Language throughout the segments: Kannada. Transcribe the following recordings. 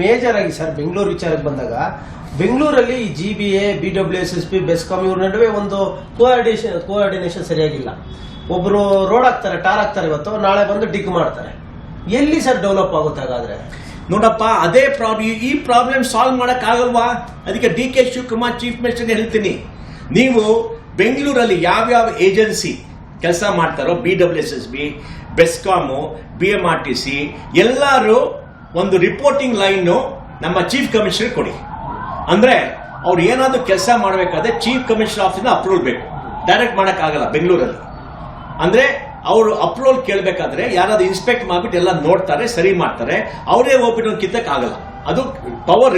ಮೇಜರ್ ಆಗಿ ಸರ್ ಬೆಂಗಳೂರು ವಿಚಾರಕ್ಕೆ ಬಂದಾಗ ಬೆಂಗಳೂರಲ್ಲಿ GBA, BWSSP, ಬೆಸ್ಕಾಂ ಇವ್ರ ನಡುವೆ ಒಂದು ಕೋಆರ್ಡಿನೇಷನ್ ಸರಿಯಾಗಿಲ್ಲ. ಒಬ್ರು ರೋಡ್ ಹಾಕ್ತಾರೆ, ಟಾರ್ ಹಾಕ್ತಾರೆ, ಇವತ್ತು ನಾಳೆ ಬಂದು ಡಿಗ್ ಮಾಡ್ತಾರೆ. ಎಲ್ಲಿ ಸರ್ ಡೆವಲಪ್ ಆಗುತ್ತೆ ಹಾಗಾದ್ರೆ? ನೋಡಪ್ಪ, ಅದೇ ಪ್ರಾಬ್ಲಮ್. ಈ ಪ್ರಾಬ್ಲಮ್ ಸಾಲ್ವ್ ಮಾಡಕ್ ಆಗಲ್ವಾ? ಅದಕ್ಕೆ DK ಶಿವಕುಮಾರ್ ಚೀಫ್ ಮಿನಿಸ್ಟರ್ಗೆ ಹೇಳ್ತೀನಿ, ನೀವು ಬೆಂಗಳೂರಲ್ಲಿ ಯಾವ್ಯಾವ ಏಜೆನ್ಸಿ ಕೆಲಸ ಮಾಡ್ತಾರೋ, BWSSB, ಬೆಸ್ಕಾಮು, BMRTC ಎಲ್ಲರೂ ಒಂದು ರಿಪೋರ್ಟಿಂಗ್ ಲೈನ್ ನಮ್ಮ ಚೀಫ್ ಕಮಿಷನರ್ ಕೊಡಿ. ಅಂದ್ರೆ ಅವ್ರು ಏನಾದ್ರು ಕೆಲಸ ಮಾಡಬೇಕಾದ್ರೆ ಚೀಫ್ ಕಮಿಷನರ್ ಆಫೀಸ್ ಅಪ್ರೂವಲ್ ಬೇಕು. ಡೈರೆಕ್ಟ್ ಮಾಡಕ್ ಆಗಲ್ಲ ಬೆಂಗಳೂರಲ್ಲಿ. ಅಂದ್ರೆ ಅವರು ಅಪ್ರೂವಲ್ ಕೇಳಬೇಕಾದ್ರೆ ಯಾರಾದ್ರೂ ಇನ್ಸ್ಪೆಕ್ಟ್ ಮಾಡ್ಬಿಟ್ಟು ಎಲ್ಲ ನೋಡ್ತಾರೆ, ಸರಿ ಮಾಡ್ತಾರೆ. ಅವರೇ ಹೋಗ್ಬಿಟ್ಟು ಕಿತ್ತಕ್ ಆಗಲ್ಲ. ಅದು ಪವರ್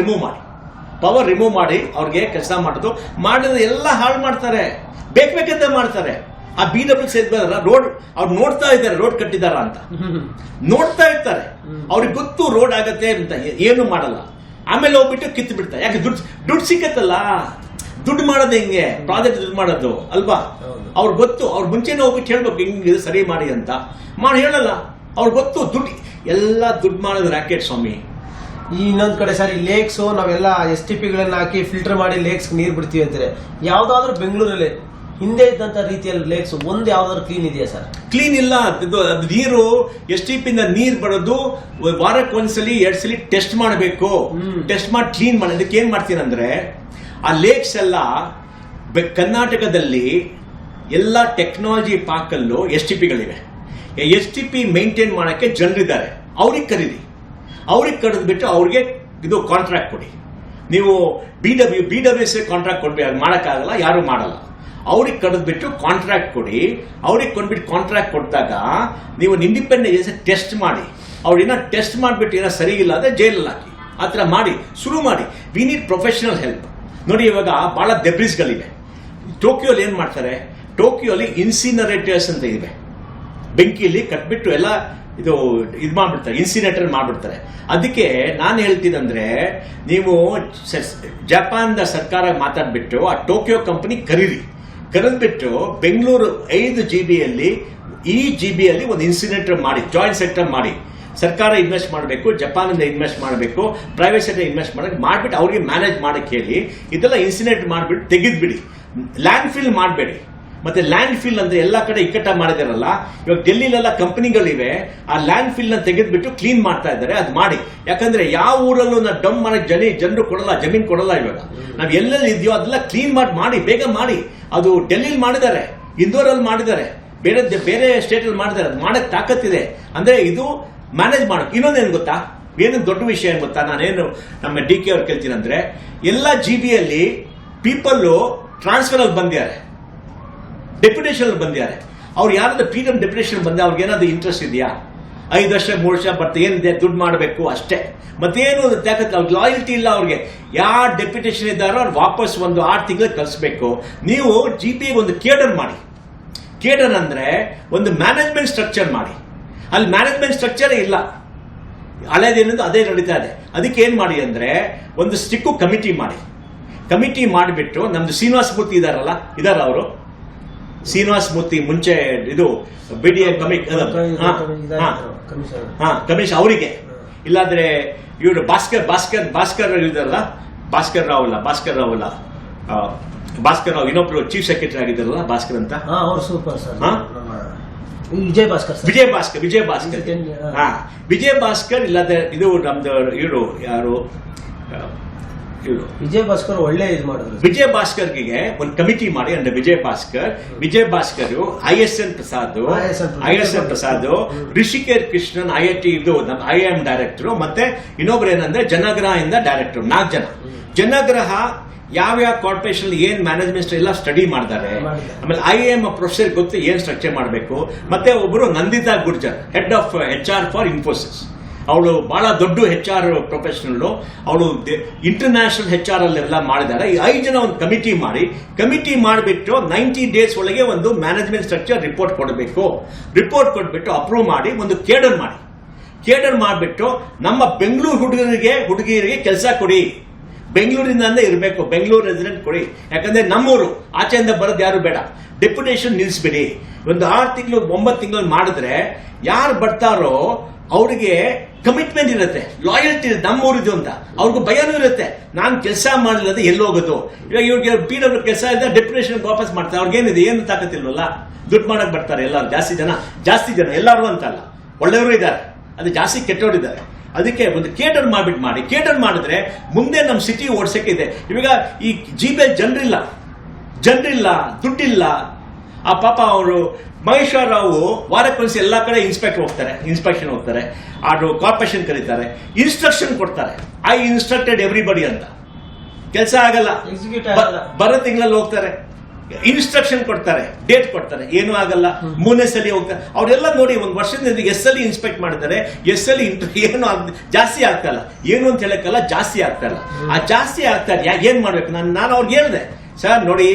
ರಿಮೂವ್ ಮಾಡಿ ಅವ್ರಿಗೆ ಕೆಲಸ ಮಾಡಿದ್ರೆ ಎಲ್ಲ ಹಾಳು ಮಾಡ್ತಾರೆ, ಬೇಕಂತ ಮಾಡ್ತಾರೆ. ಆ BWSSB ರೋಡ್ ಅವ್ರು ನೋಡ್ತಾ ಇದ್ದಾರೆ, ರೋಡ್ ಕಟ್ಟಿದಾರ ಅಂತ ನೋಡ್ತಾ ಇರ್ತಾರೆ. ಅವ್ರಿಗೆ ಗೊತ್ತು ರೋಡ್ ಆಗತ್ತೆ ಅಂತ, ಏನು ಮಾಡಲ್ಲ. ಆಮೇಲೆ ಹೋಗ್ಬಿಟ್ಟು ಕಿತ್ತು ಬಿಡ್ತಾರೆ. ಯಾಕೆ? ದುಡ್ಡು ಸಿಕ್ಕತ್ತಲ್ಲ. ದುಡ್ಡು ಮಾಡೋದು ಹೆಂಗೆ? ಪ್ರಾಜೆಕ್ಟ್ ದುಡ್ಡು ಮಾಡೋದು ಅಲ್ವಾ? ಅವ್ರಿಗೆ ಗೊತ್ತು. ಅವ್ರ ಮುಂಚೆನೇ ಹೋಗ್ಬಿಟ್ಟು ಹೇಳ್ಬೇಕು ಹಿಂಗೆ ಸರಿ ಮಾಡಿ ಅಂತ. ಹೇಳಲ್ಲ. ಅವ್ರಿಗೆ ಗೊತ್ತು ಎಲ್ಲ ದುಡ್ಡು ಮಾಡೋದು ರಾಕೆಟ್ ಸ್ವಾಮಿ. ಇನ್ನೊಂದ್ ಕಡೆ ಸರ್, ಈ ಲೇಕ್ಸ್ ನಾವೆಲ್ಲ STPಗಳನ್ನ ಹಾಕಿ ಫಿಲ್ಟರ್ ಮಾಡಿ ಲೇಕ್ಸ್ ನೀರ್ ಬಿಡ್ತೀವಿ ಅಂತಾರೆ. ಯಾವ್ದಾದ್ರು ಬೆಂಗಳೂರಲ್ಲಿ ಹಿಂದೆ ಇದ್ದಂತ ರೀತಿಯಲ್ಲಿ ಲೇಕ್ಸ್ ಒಂದ್ ಯಾವ್ದಾದ್ರು ಕ್ಲೀನ್ ಇದೆಯಾ ಸರ್? ಕ್ಲೀನ್ ಇಲ್ಲ. ಅದು ನೀರು STP ನೀರ್ ಬರೋದು ವಾರಕ್ಕೆ ಒಂದ್ಸಲಿ 2 ಸಲ ಟೆಸ್ಟ್ ಮಾಡಬೇಕು. ಟೆಸ್ಟ್ ಮಾಡಿ ಕ್ಲೀನ್ ಮಾಡಿ. ಅದಕ್ಕೆ ಏನ್ ಮಾಡ್ತೀನಂದ್ರೆ, ಆ ಲೇಕ್ಸ್ ಎಲ್ಲ ಕರ್ನಾಟಕದಲ್ಲಿ ಎಲ್ಲ ಟೆಕ್ನಾಲಜಿ ಪಾರ್ಕ್ ಅಲ್ಲೂ STPಗಳಿವೆ. STP ಮೇಂಟೈನ್ ಮಾಡಕ್ಕೆ ಜನರಿದ್ದಾರೆ. ಅವ್ರಿಗೆ ಕರೀರಿ. ಅವ್ರಿಗೆ ಕರೆದ್ಬಿಟ್ಟು ಅವ್ರಿಗೆ ಇದು ಕಾಂಟ್ರಾಕ್ಟ್ ಕೊಡಿ. ನೀವು BWS ಕಾಂಟ್ರಾಕ್ಟ್ ಕೊಡ್ಬೇಕು, ಮಾಡಕ್ಕಾಗಲ್ಲ, ಯಾರು ಮಾಡಲ್ಲ. ಅವ್ರಿಗೆ ಕರೆದ್ಬಿಟ್ಟು ಕಾಂಟ್ರಾಕ್ಟ್ ಕೊಡಿ. ಅವ್ರಿಗೆ ಕೊಟ್ಬಿಟ್ಟು ಕಾಂಟ್ರಾಕ್ಟ್ ಕೊಟ್ಟಾಗ ನೀವು ಇಂಡಿಪೆಂಡೆಂಟ್ ಟೆಸ್ಟ್ ಮಾಡಿ. ಅವ್ರೇನ ಟೆಸ್ಟ್ ಮಾಡಿಬಿಟ್ಟು ಏನೋ ಸರಿ ಇಲ್ಲ ಅಂದ್ರೆ ಜೈಲಲ್ಲಿ ಹಾಕಿ. ಆ ಥರ ಮಾಡಿ ಶುರು ಮಾಡಿ. We need professional help. ನೋಡಿ, ಇವಾಗ ಬಹಳ ಡೆಬ್ರಿಸ್ಗಳಿವೆ. ಟೋಕಿಯೋಲಿ ಏನ್ ಮಾಡ್ತಾರೆ? ಟೋಕಿಯೋಲಿ ಇನ್ಸಿನರೇಟರ್ಸ್ ಅಂತ ಇವೆ. ಬೆಂಕಿಯಲ್ಲಿ ಕಟ್ಬಿಟ್ಟು ಎಲ್ಲ ಇದು ಮಾಡ್ಬಿಡ್ತಾರೆ, ಇನ್ಸಿನೇಟರ್ ಮಾಡ್ಬಿಡ್ತಾರೆ. ಅದಕ್ಕೆ ನಾನು ಹೇಳ್ತೀನಂದ್ರೆ, ನೀವು ಜಪಾನ್ ಸರ್ಕಾರ ಮಾತಾಡ್ಬಿಟ್ಟು ಆ ಟೋಕಿಯೋ ಕಂಪನಿ ಕರೆದ್ಬಿಟ್ಟು ಬೆಂಗಳೂರು 5 GB ಈ GB ಒಂದು ಇನ್ಸಿನೇಟರ್ ಮಾಡಿ, ಜಾಯಿಂಟ್ ಸೆಕ್ಟರ್ ಮಾಡಿ. ಸರ್ಕಾರ ಇನ್ವೆಸ್ಟ್ ಮಾಡಬೇಕು, ಜಪಾನಿಂದ ಇನ್ವೆಸ್ಟ್ ಮಾಡಬೇಕು, ಪ್ರೈವೇಟ್ ಸೆಕ್ಟರ್ ಇನ್ವೆಸ್ಟ್ ಮಾಡ್ಬಿಟ್ಟು ಅವ್ರಿಗೆ ಮ್ಯಾನೇಜ್ ಮಾಡಕ್ಕೆ ಹೇಳಿ. ಇದೆಲ್ಲ ಇನ್ಸಿನೇಟ್ ಮಾಡ್ಬಿಟ್ಟು ತೆಗೆದ್ಬಿಡಿ. ಲ್ಯಾಂಡ್ ಫಿಲ್ ಮಾಡಬೇಡಿ. ಮತ್ತೆ ಲ್ಯಾಂಡ್ ಫಿಲ್ ಅಂದ್ರೆ ಎಲ್ಲಾ ಕಡೆ ಇಕ್ಕಟ್ಟ ಮಾಡಿದಾರಲ್ಲ. ಇವಾಗ ಡೆಲ್ಲಿಲೆಲ್ಲ ಕಂಪನಿಗಳಿವೆ. ಆ ಲ್ಯಾಂಡ್ ಫಿಲ್ ನ ತೆಗೆದ್ಬಿಟ್ಟು ಕ್ಲೀನ್ ಮಾಡ್ತಾ ಇದ್ದಾರೆ. ಅದು ಮಾಡಿ. ಯಾಕಂದ್ರೆ ಯಾವ ಊರಲ್ಲೂ ನಾವು ಡಂಪ್ ಮಾಡಕ್ ಜನರು ಕೊಡಲ್ಲ, ಜಮೀನ್ ಕೊಡಲ್ಲ. ಇವಾಗ ನಾವ್ ಎಲ್ಲೆಲ್ಲಿ ಇದೆಯೋ ಅದೆಲ್ಲ ಕ್ಲೀನ್ ಮಾಡಿ ಬೇಗ ಮಾಡಿ. ಅದು ಡೆಲ್ಲಿಲಿ ಮಾಡಿದ್ದಾರೆ, ಇಂದೋರಲ್ಲಿ ಮಾಡಿದ್ದಾರೆ, ಬೇರೆ ಸ್ಟೇಟ್ ಅಲ್ಲಿ ಮಾಡಿದ್ದಾರೆ. ಅದು ಮಾಡಕ್ ತಾಕತ್ತಿದೆ. ಅಂದ್ರೆ ಇದು ಮ್ಯಾನೇಜ್ ಮಾಡಕ್. ಇನ್ನೊಂದೇನು ಗೊತ್ತಾ? ಏನು ದೊಡ್ಡ ವಿಷಯ ಏನ್ ಗೊತ್ತಾ? ನಾನೇನು ನಮ್ಮ DK ಅವ್ರು ಕೇಳ್ತೀನಿ ಅಂದ್ರೆ, ಎಲ್ಲ GB ಪೀಪಲ್ ಟ್ರಾನ್ಸ್ಫರ್ ಅಲ್ಲಿ ಬಂದಿದ್ದಾರೆ, ಡೆಪ್ಯುಟೇಷನ್ ಬಂದಿದ್ದಾರೆ. ಅವ್ರು ಯಾರಾದ್ರೂ ಫ್ರೀಡಮ್ ಡೆಪ್ಯುಟೇಷನ್ ಬಂದ ಅವ್ರಿಗೆ ಏನಾದ್ರು ಇಂಟ್ರೆಸ್ಟ್ ಇದೆಯಾ? 5 ವರ್ಷ 3 ವರ್ಷ ಬರ್ತಾ ಏನಿದೆ, ದುಡ್ಡು ಮಾಡಬೇಕು ಅಷ್ಟೇ. ಮತ್ತೇನು ಅವ್ರಿಗೆ ಲಾಯಲ್ಟಿ ಇಲ್ಲ. ಅವ್ರಿಗೆ ಯಾವ ಡೆಪ್ಯುಟೇಷನ್ ಇದ್ದಾರೋ ಅವ್ರು ವಾಪಸ್ ಒಂದು 6 ತಿಂಗಳು ಕಳಿಸ್ಬೇಕು. ನೀವು GP ಒಂದು ಕೇಡರ್ ಮಾಡಿ. ಕೇಡರ್ ಅಂದ್ರೆ ಒಂದು ಮ್ಯಾನೇಜ್ಮೆಂಟ್ ಸ್ಟ್ರಕ್ಚರ್ ಮಾಡಿ. ಅಲ್ಲಿ ಮ್ಯಾನೇಜ್ಮೆಂಟ್ ಸ್ಟ್ರಕ್ಚರ್ ಇಲ್ಲ, ಹಳೇದೇನಿದೆ ಅದೇ ನಡೀತಾ ಇದೆ. ಅದಕ್ಕೆ ಏನ್ ಮಾಡಿ ಅಂದ್ರೆ, ಒಂದು ಸ್ಟಿಕ್ಕು ಕಮಿಟಿ ಮಾಡಿಬಿಟ್ಟು, ನಮ್ದು ಶ್ರೀನಿವಾಸ ಮೂರ್ತಿ ಇದಾರ ಅವರು ಶ್ರೀನಿವಾಸ ಮೂರ್ತಿ ಮುಂಚೆ ಇದು BDA ಕಮಿಷನ್ ಅವರಿಗೆ, ಇಲ್ಲಾಂದ್ರೆ ಇವರು ಭಾಸ್ಕರ್ ಇದಾರಲ್ಲ, ಭಾಸ್ಕರ್ ರಾವ್ ಇನ್ನೊಬ್ರು ಚೀಫ್ ಸೆಕ್ರೆಟರಿ ಆಗಿದ್ದಾರಲ್ಲ, ಭಾಸ್ಕರ್ ಅಂತ. ವಿಜಯ್ ಭಾಸ್ಕರ್ ಇಲ್ಲಾಂದ್ರೆ ಇದು ನಮ್ದು ಇವರು ಯಾರು, ವಿಜಯ್ ಭಾಸ್ಕರ್ ಒಳ್ಳೆ ಇದು ಮಾಡಿದ್ರು. ವಿಜಯ್ ಭಾಸ್ಕರ್ಗೆ ಒಂದು ಕಮಿಟಿ ಮಾಡಿ. ಅಂದ್ರೆ ವಿಜಯ್ ಭಾಸ್ಕರ್, ISN ಪ್ರಸಾದ್, ಋಷಿಕೇಶ್ ಕೃಷ್ಣನ್ IIT ಇದು ನಮ್ಮ IIM ಡೈರೆಕ್ಟರ್, ಮತ್ತೆ ಇನ್ನೊಬ್ರು ಏನಂದ್ರೆ ಜನಗ್ರಹ ಇಂದ ಡೈರೆಕ್ಟರ್. 4 ಜನ. ಜನಗ್ರಹ ಯಾವ್ಯಾವ ಕಾರ್ಪೊರೇಷನ್ ಏನ್ ಮ್ಯಾನೇಜ್ಮೆಂಟ್ ಎಲ್ಲ ಸ್ಟಡಿ ಮಾಡಿದ್ದಾರೆ. ಆಮೇಲೆ IIM ಪ್ರೊಫೆಸರ್ ಗೊತ್ತು ಏನ್ ಸ್ಟ್ರಕ್ಚರ್ ಮಾಡಬೇಕು. ಮತ್ತೆ ಒಬ್ಬರು Nandita Gurjar, head of HR for Infosys. ಅವಳು ಬಹಳ ದೊಡ್ಡ HR ಪ್ರೊಫೆಷನಲ್. ಅವಳು ಇಂಟರ್ನ್ಯಾಷನಲ್ HR ಅಲ್ಲೆಲ್ಲ ಮಾಡಿದ್ದಾರೆ. ಈ 5 ಜನ ಒಂದು ಕಮಿಟಿ ಮಾಡಿಬಿಟ್ಟು 90 ಡೇಸ್ ಒಳಗೆ ಒಂದು ಮ್ಯಾನೇಜ್ಮೆಂಟ್ ಸ್ಟ್ರಕ್ಚರ್ ರಿಪೋರ್ಟ್ ಕೊಡಬೇಕು. ರಿಪೋರ್ಟ್ ಕೊಟ್ಬಿಟ್ಟು ಅಪ್ರೂವ್ ಮಾಡಿ ಒಂದು ಕೇಡರ್ ಮಾಡಿಬಿಟ್ಟು ನಮ್ಮ ಬೆಂಗಳೂರು ಹುಡುಗಿಯರಿಗೆ ಕೆಲಸ ಕೊಡಿ. ಬೆಂಗಳೂರಿನಿಂದ ಇರಬೇಕು, ಬೆಂಗಳೂರು ರೆಸಿಡೆಂಟ್ ಕೊಡಿ. ಯಾಕಂದ್ರೆ ನಮ್ಮೂರು, ಆಚೆಯಿಂದ ಬರೋದು ಯಾರು ಬೇಡ. ಡೆಪ್ಯುಟೇಷನ್ ನಿಲ್ಲಿಸ್ಬಿಡಿ. ಒಂದು 6 ತಿಂಗಳು 9 ತಿಂಗಳು ಮಾಡಿದ್ರೆ ಯಾರು ಬರ್ತಾರೋ ಅವ್ರಿಗೆ ಕಮಿಟ್ಮೆಂಟ್ ಇರುತ್ತೆ, ಲಾಯಲ್ಟಿ ಇರುತ್ತೆ, ನಮ್ಮೂರಿದು ಅಂತ ಅವ್ರಿಗೂ ಭಯನೂ ಇರುತ್ತೆ. ನಾನು ಕೆಲಸ ಮಾಡಲಿಲ್ಲದೆ ಎಲ್ಲೋಗೋದು. ಇವಾಗ ಇವ್ರಿಗೆ PW ಕೆಲಸ ಇದ್ದ ಡೆಪ್ಯುಟೇಷನ್ ವಾಪಸ್ ಮಾಡ್ತಾರೆ. ಅವ್ರಿಗೇನಿದೆ, ಏನು ತಾಕತ್ತಿಲ್ವಲ್ಲ, ದುಡ್ಡು ಮಾಡಕ್ ಬರ್ತಾರೆ ಎಲ್ಲರೂ. ಜಾಸ್ತಿ ಜನ ಎಲ್ಲರೂ ಅಂತಲ್ಲ, ಒಳ್ಳೆಯವರು ಇದ್ದಾರೆ, ಅದು ಜಾಸ್ತಿ ಕೆಟ್ಟವರಿದ್ದಾರೆ. ಅದಕ್ಕೆ ಒಂದು ಕೇಟರ್ ಮಾಡಿದ್ರೆ ಮುಂದೆ ನಮ್ಮ ಸಿಟಿ ಓಡಿಸಕ್ಕೆ ಇದೆ. ಇವಾಗ ಈ GBL ಜನರಿಲ್ಲ, ದುಡ್ಡಿಲ್ಲ. ಆ ಪಾಪ ಅವರು ಮಹೇಶ್ವರ ರಾವ್ ವಾರಕ್ಕೊಂದ್ಸಿ ಎಲ್ಲಾ ಕಡೆ ಇನ್ಸ್ಪೆಕ್ಷನ್ ಹೋಗ್ತಾರೆ, ಅದು ಕಾರ್ಪೊರೇಷನ್ ಕರೀತಾರೆ, ಇನ್ಸ್ಟ್ರಕ್ಷನ್ ಕೊಡ್ತಾರೆ. ಐ ಇನ್ಸ್ಟ್ರಕ್ಟೆಡ್ ಎವ್ರಿಬಡಿ ಅಂತ. ಕೆಲಸ ಆಗಲ್ಲ, ಬರೋ ತಿಂಗಳಲ್ಲಿ ಹೋಗ್ತಾರೆ, ಇನ್ಸ್ಟ್ರಕ್ಷನ್ ಕೊಡ್ತಾರೆ, ಡೇಟ್ ಕೊಡ್ತಾರೆ, ಏನೂ ಆಗಲ್ಲ. 3ನೇ ಸಲ ಹೋಗ್ತಾರೆ. ಅವರೆಲ್ಲ ನೋಡಿ ಒಂದು ವರ್ಷದಿಂದ SL ಇನ್ಸ್ಪೆಕ್ಟ್ ಮಾಡಿದ್ದಾರೆ, SL ಏನು ಜಾಸ್ತಿ ಆಗ್ತಾ ಇಲ್ಲ, ಏನು ಅಂತ ಹೇಳಕ್ಕಲ್ಲ, ಜಾಸ್ತಿ ಆಗ್ತಾ ಇಲ್ಲ. ಆ ಜಾಸ್ತಿ ಆಗ್ತಾ ಇಲ್ಲ, ಏನ್ ಮಾಡ್ಬೇಕು? ನಾನು ಅವ್ರಿಗೆ ಹೇಳಿದೆ, ಸರ್ ನೋಡಿ,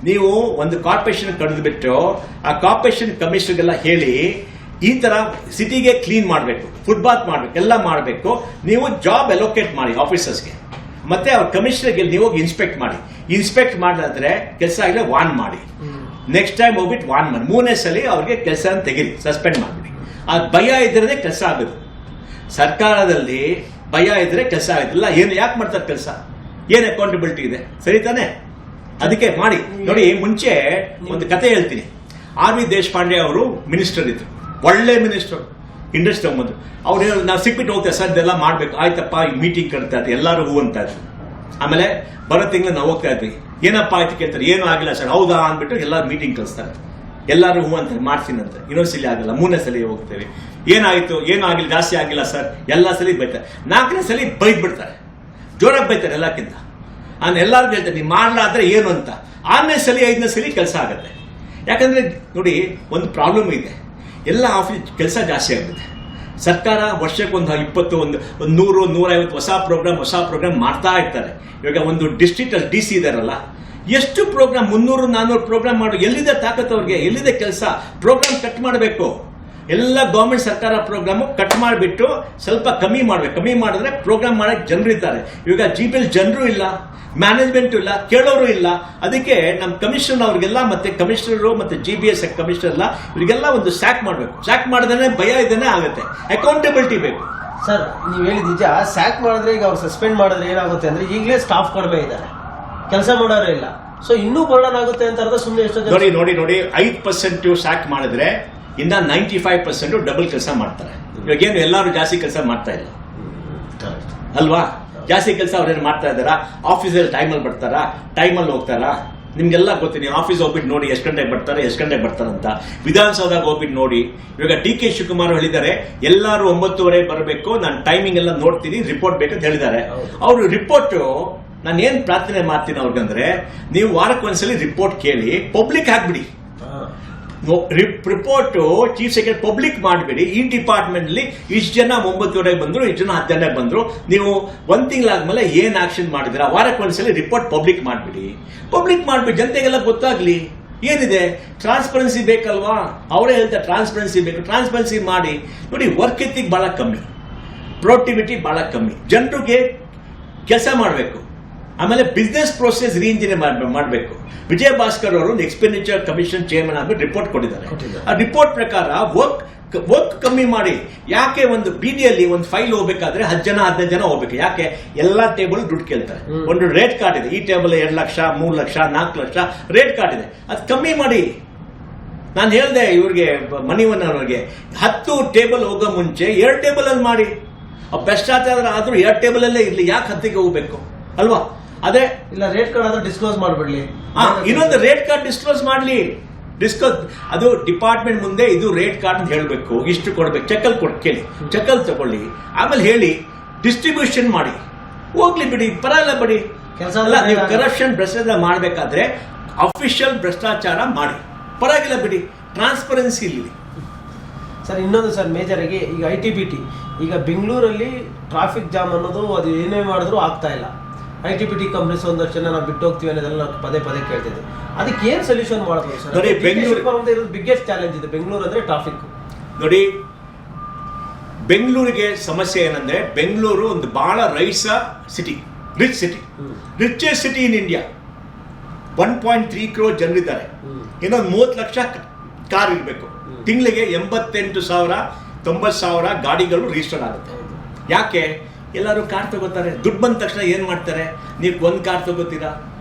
ನೀವು ಒಂದು ಕಾರ್ಪೊರೇಷನ್ ಕಡಿದ್ಬಿಟ್ಟು ಆ ಕಾರ್ಪೊರೇಷನ್ ಕಮಿಷನರ್ಗೆಲ್ಲ ಹೇಳಿ, ಈ ತರ ಸಿಟಿಗೆ ಕ್ಲೀನ್ ಮಾಡಬೇಕು, ಫುಟ್ಪಾತ್ ಮಾಡಬೇಕು, ಎಲ್ಲ ಮಾಡಬೇಕು. ನೀವು ಜಾಬ್ ಅಲೋಕೇಟ್ ಮಾಡಿ ಆಫೀಸರ್ಸ್ಗೆ, ಮತ್ತೆ ಅವ್ರ ಕಮಿಷನರ್ಗೆ ನೀವು ಹೋಗಿ ಇನ್ಸ್ಪೆಕ್ಟ್ ಮಾಡಿದ್ರೆ ಕೆಲಸ ಆಗಿಲ್ಲ ವಾರ್ನ್ ಮಾಡಿ, ನೆಕ್ಸ್ಟ್ ಟೈಮ್ ಹೋಗ್ಬಿಟ್ಟು ವಾರ್ನ್ ಮಾಡಿ, 3ನೇ ಸಲ ಅವ್ರಿಗೆ ಕೆಲಸ ತೆಗೀರಿ, ಸಸ್ಪೆಂಡ್ ಮಾಡ್ಬಿಡಿ. ಆ ಭಯ ಇದ್ರೆ ಕೆಲಸ ಆಗೋದು. ಸರ್ಕಾರದಲ್ಲಿ ಭಯ ಇದ್ರೆ ಕೆಲಸ ಆಗೋದಿಲ್ಲ. ಏನು ಯಾಕೆ ಮಾಡ್ತಾರೆ ಕೆಲಸ? ಏನ್ ಅಕೌಂಟಬಿಲಿಟಿ ಇದೆ? ಸರಿ ತಾನೆ? ಅದಕ್ಕೆ ಮಾಡಿ ನೋಡಿ. ಮುಂಚೆ ಒಂದು ಕತೆ ಹೇಳ್ತೀನಿ. R.V. ದೇಶಪಾಂಡೆ ಅವರು ಮಿನಿಸ್ಟರ್ ಇದ್ರು, ಒಳ್ಳೆ ಮಿನಿಸ್ಟರ್, ಇಂಡಸ್ಟ್ರಿ ಬಂದು ಅವ್ರು ನಾವು ಸಿಕ್ಬಿಟ್ಟು ಹೋಗ್ತೇವೆ, ಸರ್ ಇದೆಲ್ಲ ಮಾಡ್ಬೇಕು, ಆಯ್ತಪ್ಪ, ಈ ಮೀಟಿಂಗ್ ಕರಿತಾ ಇದ್ವಿ, ಎಲ್ಲರೂ ಹೂ ಅಂತ ಇದ್ರು. ಆಮೇಲೆ ಬರೋ ತಿಂಗಳು ನಾವು ಹೋಗ್ತಾ ಇದ್ವಿ, ಏನಪ್ಪ ಆಯ್ತು ಕೇಳ್ತಾರೆ, ಏನು ಆಗಿಲ್ಲ ಸರ್, ಹೌದಾ ಅಂದ್ಬಿಟ್ಟು ಎಲ್ಲರೂ ಮೀಟಿಂಗ್ ಕಳಿಸ್ತಾರೆ, ಎಲ್ಲರೂ ಹೂ ಅಂತಾರೆ, ಮಾಡ್ತೀನಿ ಅಂತ. ಇನ್ನೊಂದು ಸಲ ಆಗಲ್ಲ, 3ನೇ ಸಲ ಹೋಗ್ತೇವೆ, ಏನಾಯ್ತು, ಏನೂ ಆಗಿಲ್ಲ, ಜಾಸ್ತಿ ಆಗಿಲ್ಲ ಸರ್, ಎಲ್ಲ ಸಲ ಬೈತಾರೆ. 4ನೇ ಸಲ ಬೈದ್ಬಿಡ್ತಾರೆ, ಜೋರಾಗಿ ಬೈತಾರೆ ಎಲ್ಲಕ್ಕಿಂತ. ನಾನು ಎಲ್ಲರಿಗೂ ಹೇಳ್ತೇನೆ, ನೀವು ಮಾಡಲಾದ್ರೆ ಏನು ಅಂತ. 6ನೇ ಸಲ 5ನೇ ಸಲ ಕೆಲಸ ಆಗುತ್ತೆ. ಯಾಕಂದ್ರೆ ನೋಡಿ, ಒಂದು ಪ್ರಾಬ್ಲಮ್ ಇದೆ, ಎಲ್ಲ ಆಫೀಸ್ ಕೆಲಸ ಜಾಸ್ತಿ ಆಗುತ್ತೆ. ಸರ್ಕಾರ ವರ್ಷಕ್ಕೊಂದು 20, 100, 150 ಹೊಸ ಪ್ರೋಗ್ರಾಮ್ ಮಾಡ್ತಾ ಇರ್ತಾರೆ. ಇವಾಗ ಒಂದು ಡಿಸ್ಟ್ರಿಕ್ಟ್ ಅಲ್ಲಿ DC ಇದಾರಲ್ಲ, ಎಷ್ಟು ಪ್ರೋಗ್ರಾಮ್, 300, 400 ಪ್ರೋಗ್ರಾಮ್ ಮಾಡೋ, ಎಲ್ಲಿದೆ ತಾಕತ್ ಅವ್ರಿಗೆ, ಎಲ್ಲಿದೆ ಕೆಲಸ? ಪ್ರೋಗ್ರಾಮ್ ಕಟ್ ಮಾಡಬೇಕು. ಎಲ್ಲ ಗವರ್ಮೆಂಟ್ ಸರ್ಕಾರ ಪ್ರೋಗ್ರಾಮ್ ಕಟ್ ಮಾಡಿಬಿಟ್ಟು ಸ್ವಲ್ಪ ಕಮ್ಮಿ ಮಾಡ್ಬೇಕು. ಕಮ್ಮಿ ಮಾಡಿದ್ರೆ ಪ್ರೋಗ್ರಾಮ್ ಮಾಡಕ್ ಜನರು ಇದ್ದಾರೆ. ಇವಾಗ GBL ಜನರು ಇಲ್ಲ, ಮ್ಯಾನೇಜ್ಮೆಂಟ್ ಇಲ್ಲ, ಕೇಳೋರು ಇಲ್ಲ. ಅದಕ್ಕೆ ನಮ್ಮ ಕಮಿಷನರ್ ಅವ್ರಿಗೆಲ್ಲ, ಮತ್ತೆ ಕಮಿಷನರು ಮತ್ತೆ GBS ಕಮಿಷನರ್ ಎಲ್ಲ, ಇವರಿಗೆಲ್ಲ ಒಂದು ಸ್ಯಾಕ್ ಮಾಡಬೇಕು. ಸ್ಯಾಕ್ ಮಾಡಿದ್ರೆ ಭಯ ಇದೇನೆ ಆಗುತ್ತೆ, ಅಕೌಂಟಬಿಲಿಟಿ ಬೇಕು. ಸರ್, ನೀವು ಹೇಳಿದ ನಿಜ. ಸ್ಯಾಕ್ ಮಾಡಿದ್ರೆ, ಈಗ ಅವ್ರು ಸಸ್ಪೆಂಡ್ ಮಾಡಿದ್ರೆ ಏನಾಗುತ್ತೆ ಅಂದ್ರೆ, ಈಗಲೇ ಸ್ಟಾಫ್ ಕಡಿಮೆ ಇದ್ದಾರೆ, ಕೆಲಸ ಮಾಡೋರು ಇಲ್ಲ. ಸೊ ಇನ್ನೂ ಬರ್ಡನ್ ಆಗುತ್ತೆ ಅಂತ ಅರ್ಥ. ಸುಮ್ಮನೆ ಎಷ್ಟು ನೋಡಿ 5% ಸ್ಯಾಕ್ ಮಾಡಿದ್ರೆ ಇನ್ನ 95% ಡಬಲ್ ಕೆಲಸ ಮಾಡ್ತಾರೆ. ಇವಾಗ ಏನು ಎಲ್ಲರೂ ಜಾಸ್ತಿ ಕೆಲಸ ಮಾಡ್ತಾ ಇಲ್ಲ ಅಲ್ವಾ? ಜಾಸ್ತಿ ಕೆಲಸ ಅವ್ರೇನು ಮಾಡ್ತಾ ಇದ್ದಾರಾ? ಆಫೀಸಲ್ಲಿ ಟೈಮಲ್ಲಿ ಬರ್ತಾರಾ, ಟೈಮಲ್ಲಿ ಹೋಗ್ತಾರಾ? ನಿಮ್ಗೆಲ್ಲ ಗೊತ್ತಿದೆ. ಆಫೀಸ್ ಹೋಗ್ಬಿಟ್ಟು ನೋಡಿ ಎಷ್ಟು ಗಂಟೆಗೆ ಬರ್ತಾರೆ ಅಂತ. ವಿಧಾನಸೌಧದಾಗ ಹೋಗ್ಬಿಟ್ಟು ನೋಡಿ. ಇವಾಗ DK ಶಿವಕುಮಾರ್ ಹೇಳಿದ್ದಾರೆ, ಎಲ್ಲರೂ 9:30 ಬರಬೇಕು, ನಾನು ಟೈಮಿಂಗ್ ಎಲ್ಲ ನೋಡ್ತೀನಿ, ರಿಪೋರ್ಟ್ ಬೇಕಂತ ಹೇಳಿದ್ದಾರೆ. ಅವರು ರಿಪೋರ್ಟ್ ನಾನು ಏನ್ ಪ್ರಾರ್ಥನೆ ಮಾಡ್ತೀನಿ ಅವ್ರಿಗಂದ್ರೆ, ನೀವು ವಾರಕ್ಕೊಂದ್ಸಲಿ ರಿಪೋರ್ಟ್ ಕೇಳಿ ಪಬ್ಲಿಕ್ ಹಾಕ್ಬಿಡಿ. ರಿಪೋರ್ಟ್ ಚೀಫ್ ಸೆಕ್ರೆಟರಿ ಪಬ್ಲಿಕ್ ಮಾಡಬೇಡಿ. ಈ ಡಿಪಾರ್ಟ್ಮೆಂಟ್ ಅಲ್ಲಿ ಇಷ್ಟು ಜನ 9:30 ಬಂದ್ರು, ಇಷ್ಟು ಜನ 10 ಗಂಟೆಗೆ ಬಂದ್ರು, ನೀವು ಒಂದ್ ತಿಂಗಳಾದ್ಮೇಲೆ ಏನ್ ಆಕ್ಷನ್ ಮಾಡಿದ್ರ, ವಾರಕ್ಕೊಂದ್ಸಲಿ ರಿಪೋರ್ಟ್ ಪಬ್ಲಿಕ್ ಮಾಡ್ಬಿಡಿ. ಜನತೆಗೆಲ್ಲ ಗೊತ್ತಾಗ್ಲಿ ಏನಿದೆ. ಟ್ರಾನ್ಸ್ಪರೆನ್ಸಿ ಬೇಕಲ್ವಾ? ಅವರೇ ಹೇಳ್ತಾರೆ ಟ್ರಾನ್ಸ್ಪರೆನ್ಸಿ ಬೇಕು. ಟ್ರಾನ್ಸ್ಪರೆನ್ಸಿ ಮಾಡಿ ನೋಡಿ. ವರ್ಕ್ ಎಥಿಕ್ ಬಹಳ ಕಮ್ಮಿ, ಪ್ರೊಡಕ್ಟಿವಿಟಿ ಬಹಳ ಕಮ್ಮಿ. ಜನರಿಗೆ ಕೆಲಸ ಮಾಡಬೇಕು. ಆಮೇಲೆ ಬಿಸ್ನೆಸ್ ಪ್ರೋಸೆಸ್ ರೀಇಂಜಿನಿಯರ್ ಮಾಡಬೇಕು. ವಿಜಯ ಭಾಸ್ಕರ್ ಅವರು ಒಂದು ಎಕ್ಸ್ಪೆಂಡಿಚರ್ ಕಮಿಷನ್ ಚೇರ್ಮನ್ ಆಗಿ ರಿಪೋರ್ಟ್ ಕೊಟ್ಟಿದ್ದಾರೆ. ಆ ರಿಪೋರ್ಟ್ ಪ್ರಕಾರ ವರ್ಕ್ ಕಮ್ಮಿ ಮಾಡಿ. ಯಾಕೆ ಒಂದು BDಯಲ್ಲಿ ಒಂದು ಫೈಲ್ ಹೋಗ್ಬೇಕಾದ್ರೆ 10 ಜನ 15 ಜನ ಹೋಗ್ಬೇಕು? ಯಾಕೆ? ಎಲ್ಲಾ ಟೇಬಲ್ ದುಡ್ಡು ಕೇಳ್ತಾರೆ. ಒಂದು ರೇಟ್ ಕಾರ್ಡ್ ಇದೆ, ಈ table 2 lakh, 3 lakh, 4 lakh rate card ಇದೆ, ಅದು ಕಮ್ಮಿ ಮಾಡಿ. ನಾನು ಹೇಳಿದೆ ಇವ್ರಿಗೆ, ಮಣಿವನ್ ಅವ್ರಿಗೆ, 10 ಟೇಬಲ್ ಹೋಗೋ ಮುಂಚೆ 2 ಟೇಬಲ್ ಅಲ್ಲಿ ಮಾಡಿ. ಭ್ರಷ್ಟಾಚಾರ ಆದ್ರೂ 2 ಟೇಬಲ್ ಅಲ್ಲೇ ಇರ್ಲಿ, ಯಾಕೆ 10ಗೆ ಹೋಗ್ಬೇಕು ಅಲ್ವಾ? ಅದೇ ಇಲ್ಲ, ರೇಟ್ ಕಾರ್ಡ್ ಆದ್ರೂ ಡಿಸ್ಕ್ಲೋಸ್ ಮಾಡ್ಬಿಡ್ಲಿ. ಇನ್ನೊಂದು ರೇಟ್ ಕಾರ್ಡ್ ಡಿಸ್ಕ್ಲೋಸ್ ಮಾಡ್ಲಿ. ಅದು ಡಿಪಾರ್ಟ್ಮೆಂಟ್ ಮುಂದೆ ಇದು ರೇಟ್ ಕಾರ್ಡ್ ಅಂತ ಹೇಳ್ಬೇಕು, ಇಷ್ಟು ಕೊಡ್ಬೇಕು, ಚೆಕ್ಕಲ್ ಕೇಳಿ, ಚೆಕ್ಕಲ್ ತಗೊಳ್ಳಿ, ಆಮೇಲೆ ಹೇಳಿ, ಡಿಸ್ಟ್ರಿಬ್ಯೂಷನ್ ಮಾಡಿ, ಹೋಗ್ಲಿ ಬಿಡಿ, ಪರಲ್ಲ ಬಿಡಿ. ಕೆಲಸ ಅಲ್ಲ, ನೀವು ಕರಪ್ಷನ್ ಭ್ರಷ್ಟಾಚಾರ ಮಾಡಬೇಕಾದ್ರೆ ಅಫಿಷಿಯಲ್ ಭ್ರಷ್ಟಾಚಾರ ಮಾಡಿ, ಪರವಾಗಿಲ್ಲ ಬಿಡಿ, ಟ್ರಾನ್ಸ್ಪರೆನ್ಸಿ ಇಲ್ಲಿ. ಸರ್, ಇನ್ನೊಂದು ಸರ್, ಮೇಜರ್ ಆಗಿ ಈಗ ITBT, ಈಗ ಬೆಂಗಳೂರಲ್ಲಿ ಟ್ರಾಫಿಕ್ ಜಾಮ್ ಅನ್ನೋದು ಅದು ಏನೇ ಮಾಡಿದ್ರು ಆಗ್ತಾ ಇಲ್ಲ. ITBT ಕಂಪ್ನೀಸ್ ಒಂದಷ್ಟು ಜನ ನಾವು ಬಿಟ್ಟು ಹೋಗ್ತೀವಿ ಅನ್ನೋದೆಲ್ಲ ನಾವು ಪದೇ ಕೇಳ್ತಿದ್ವಿ. ಅದಕ್ಕೆ ಏನ್ ಸೊಲ್ಯೂಷನ್ ಮಾಡಬಹುದು ಸರ್? ನೋಡಿ, ಬೆಂಗಳೂರು ಬಿಗ್ಗೆಸ್ಟ್ ಚಾಲೆಂಜ್ ಇದೆ ಬೆಂಗಳೂರು ಅಂದ್ರೆ ಟ್ರಾಫಿಕ್. ನೋಡಿ, ಬೆಂಗಳೂರಿಗೆ ಸಮಸ್ಯೆ ಏನಂದ್ರೆ, ಬೆಂಗಳೂರು ಒಂದು ಬಹಳ rich city in India. 1.3 crore ಜನರಿದ್ದಾರೆ. ಇನ್ನೊಂದು 30 ಲಕ್ಷ ಕಾರ್ ಇರಬೇಕು. ತಿಂಗಳಿಗೆ 88,000 90,000 ಗಾಡಿಗಳು ರಿಜಿಸ್ಟರ್ ಆಗುತ್ತೆ. ಯಾಕೆ? ಎಲ್ಲರೂ ಕಾರ್ ತಗೋತಾರೆ. ದುಡ್ಡು ಬಂದ ತಕ್ಷಣ ಏನು ಮಾಡ್ತಾರೆ? ನೀವು ಒಂದು ಕಾರ್ ತಗೋತೀರಾ,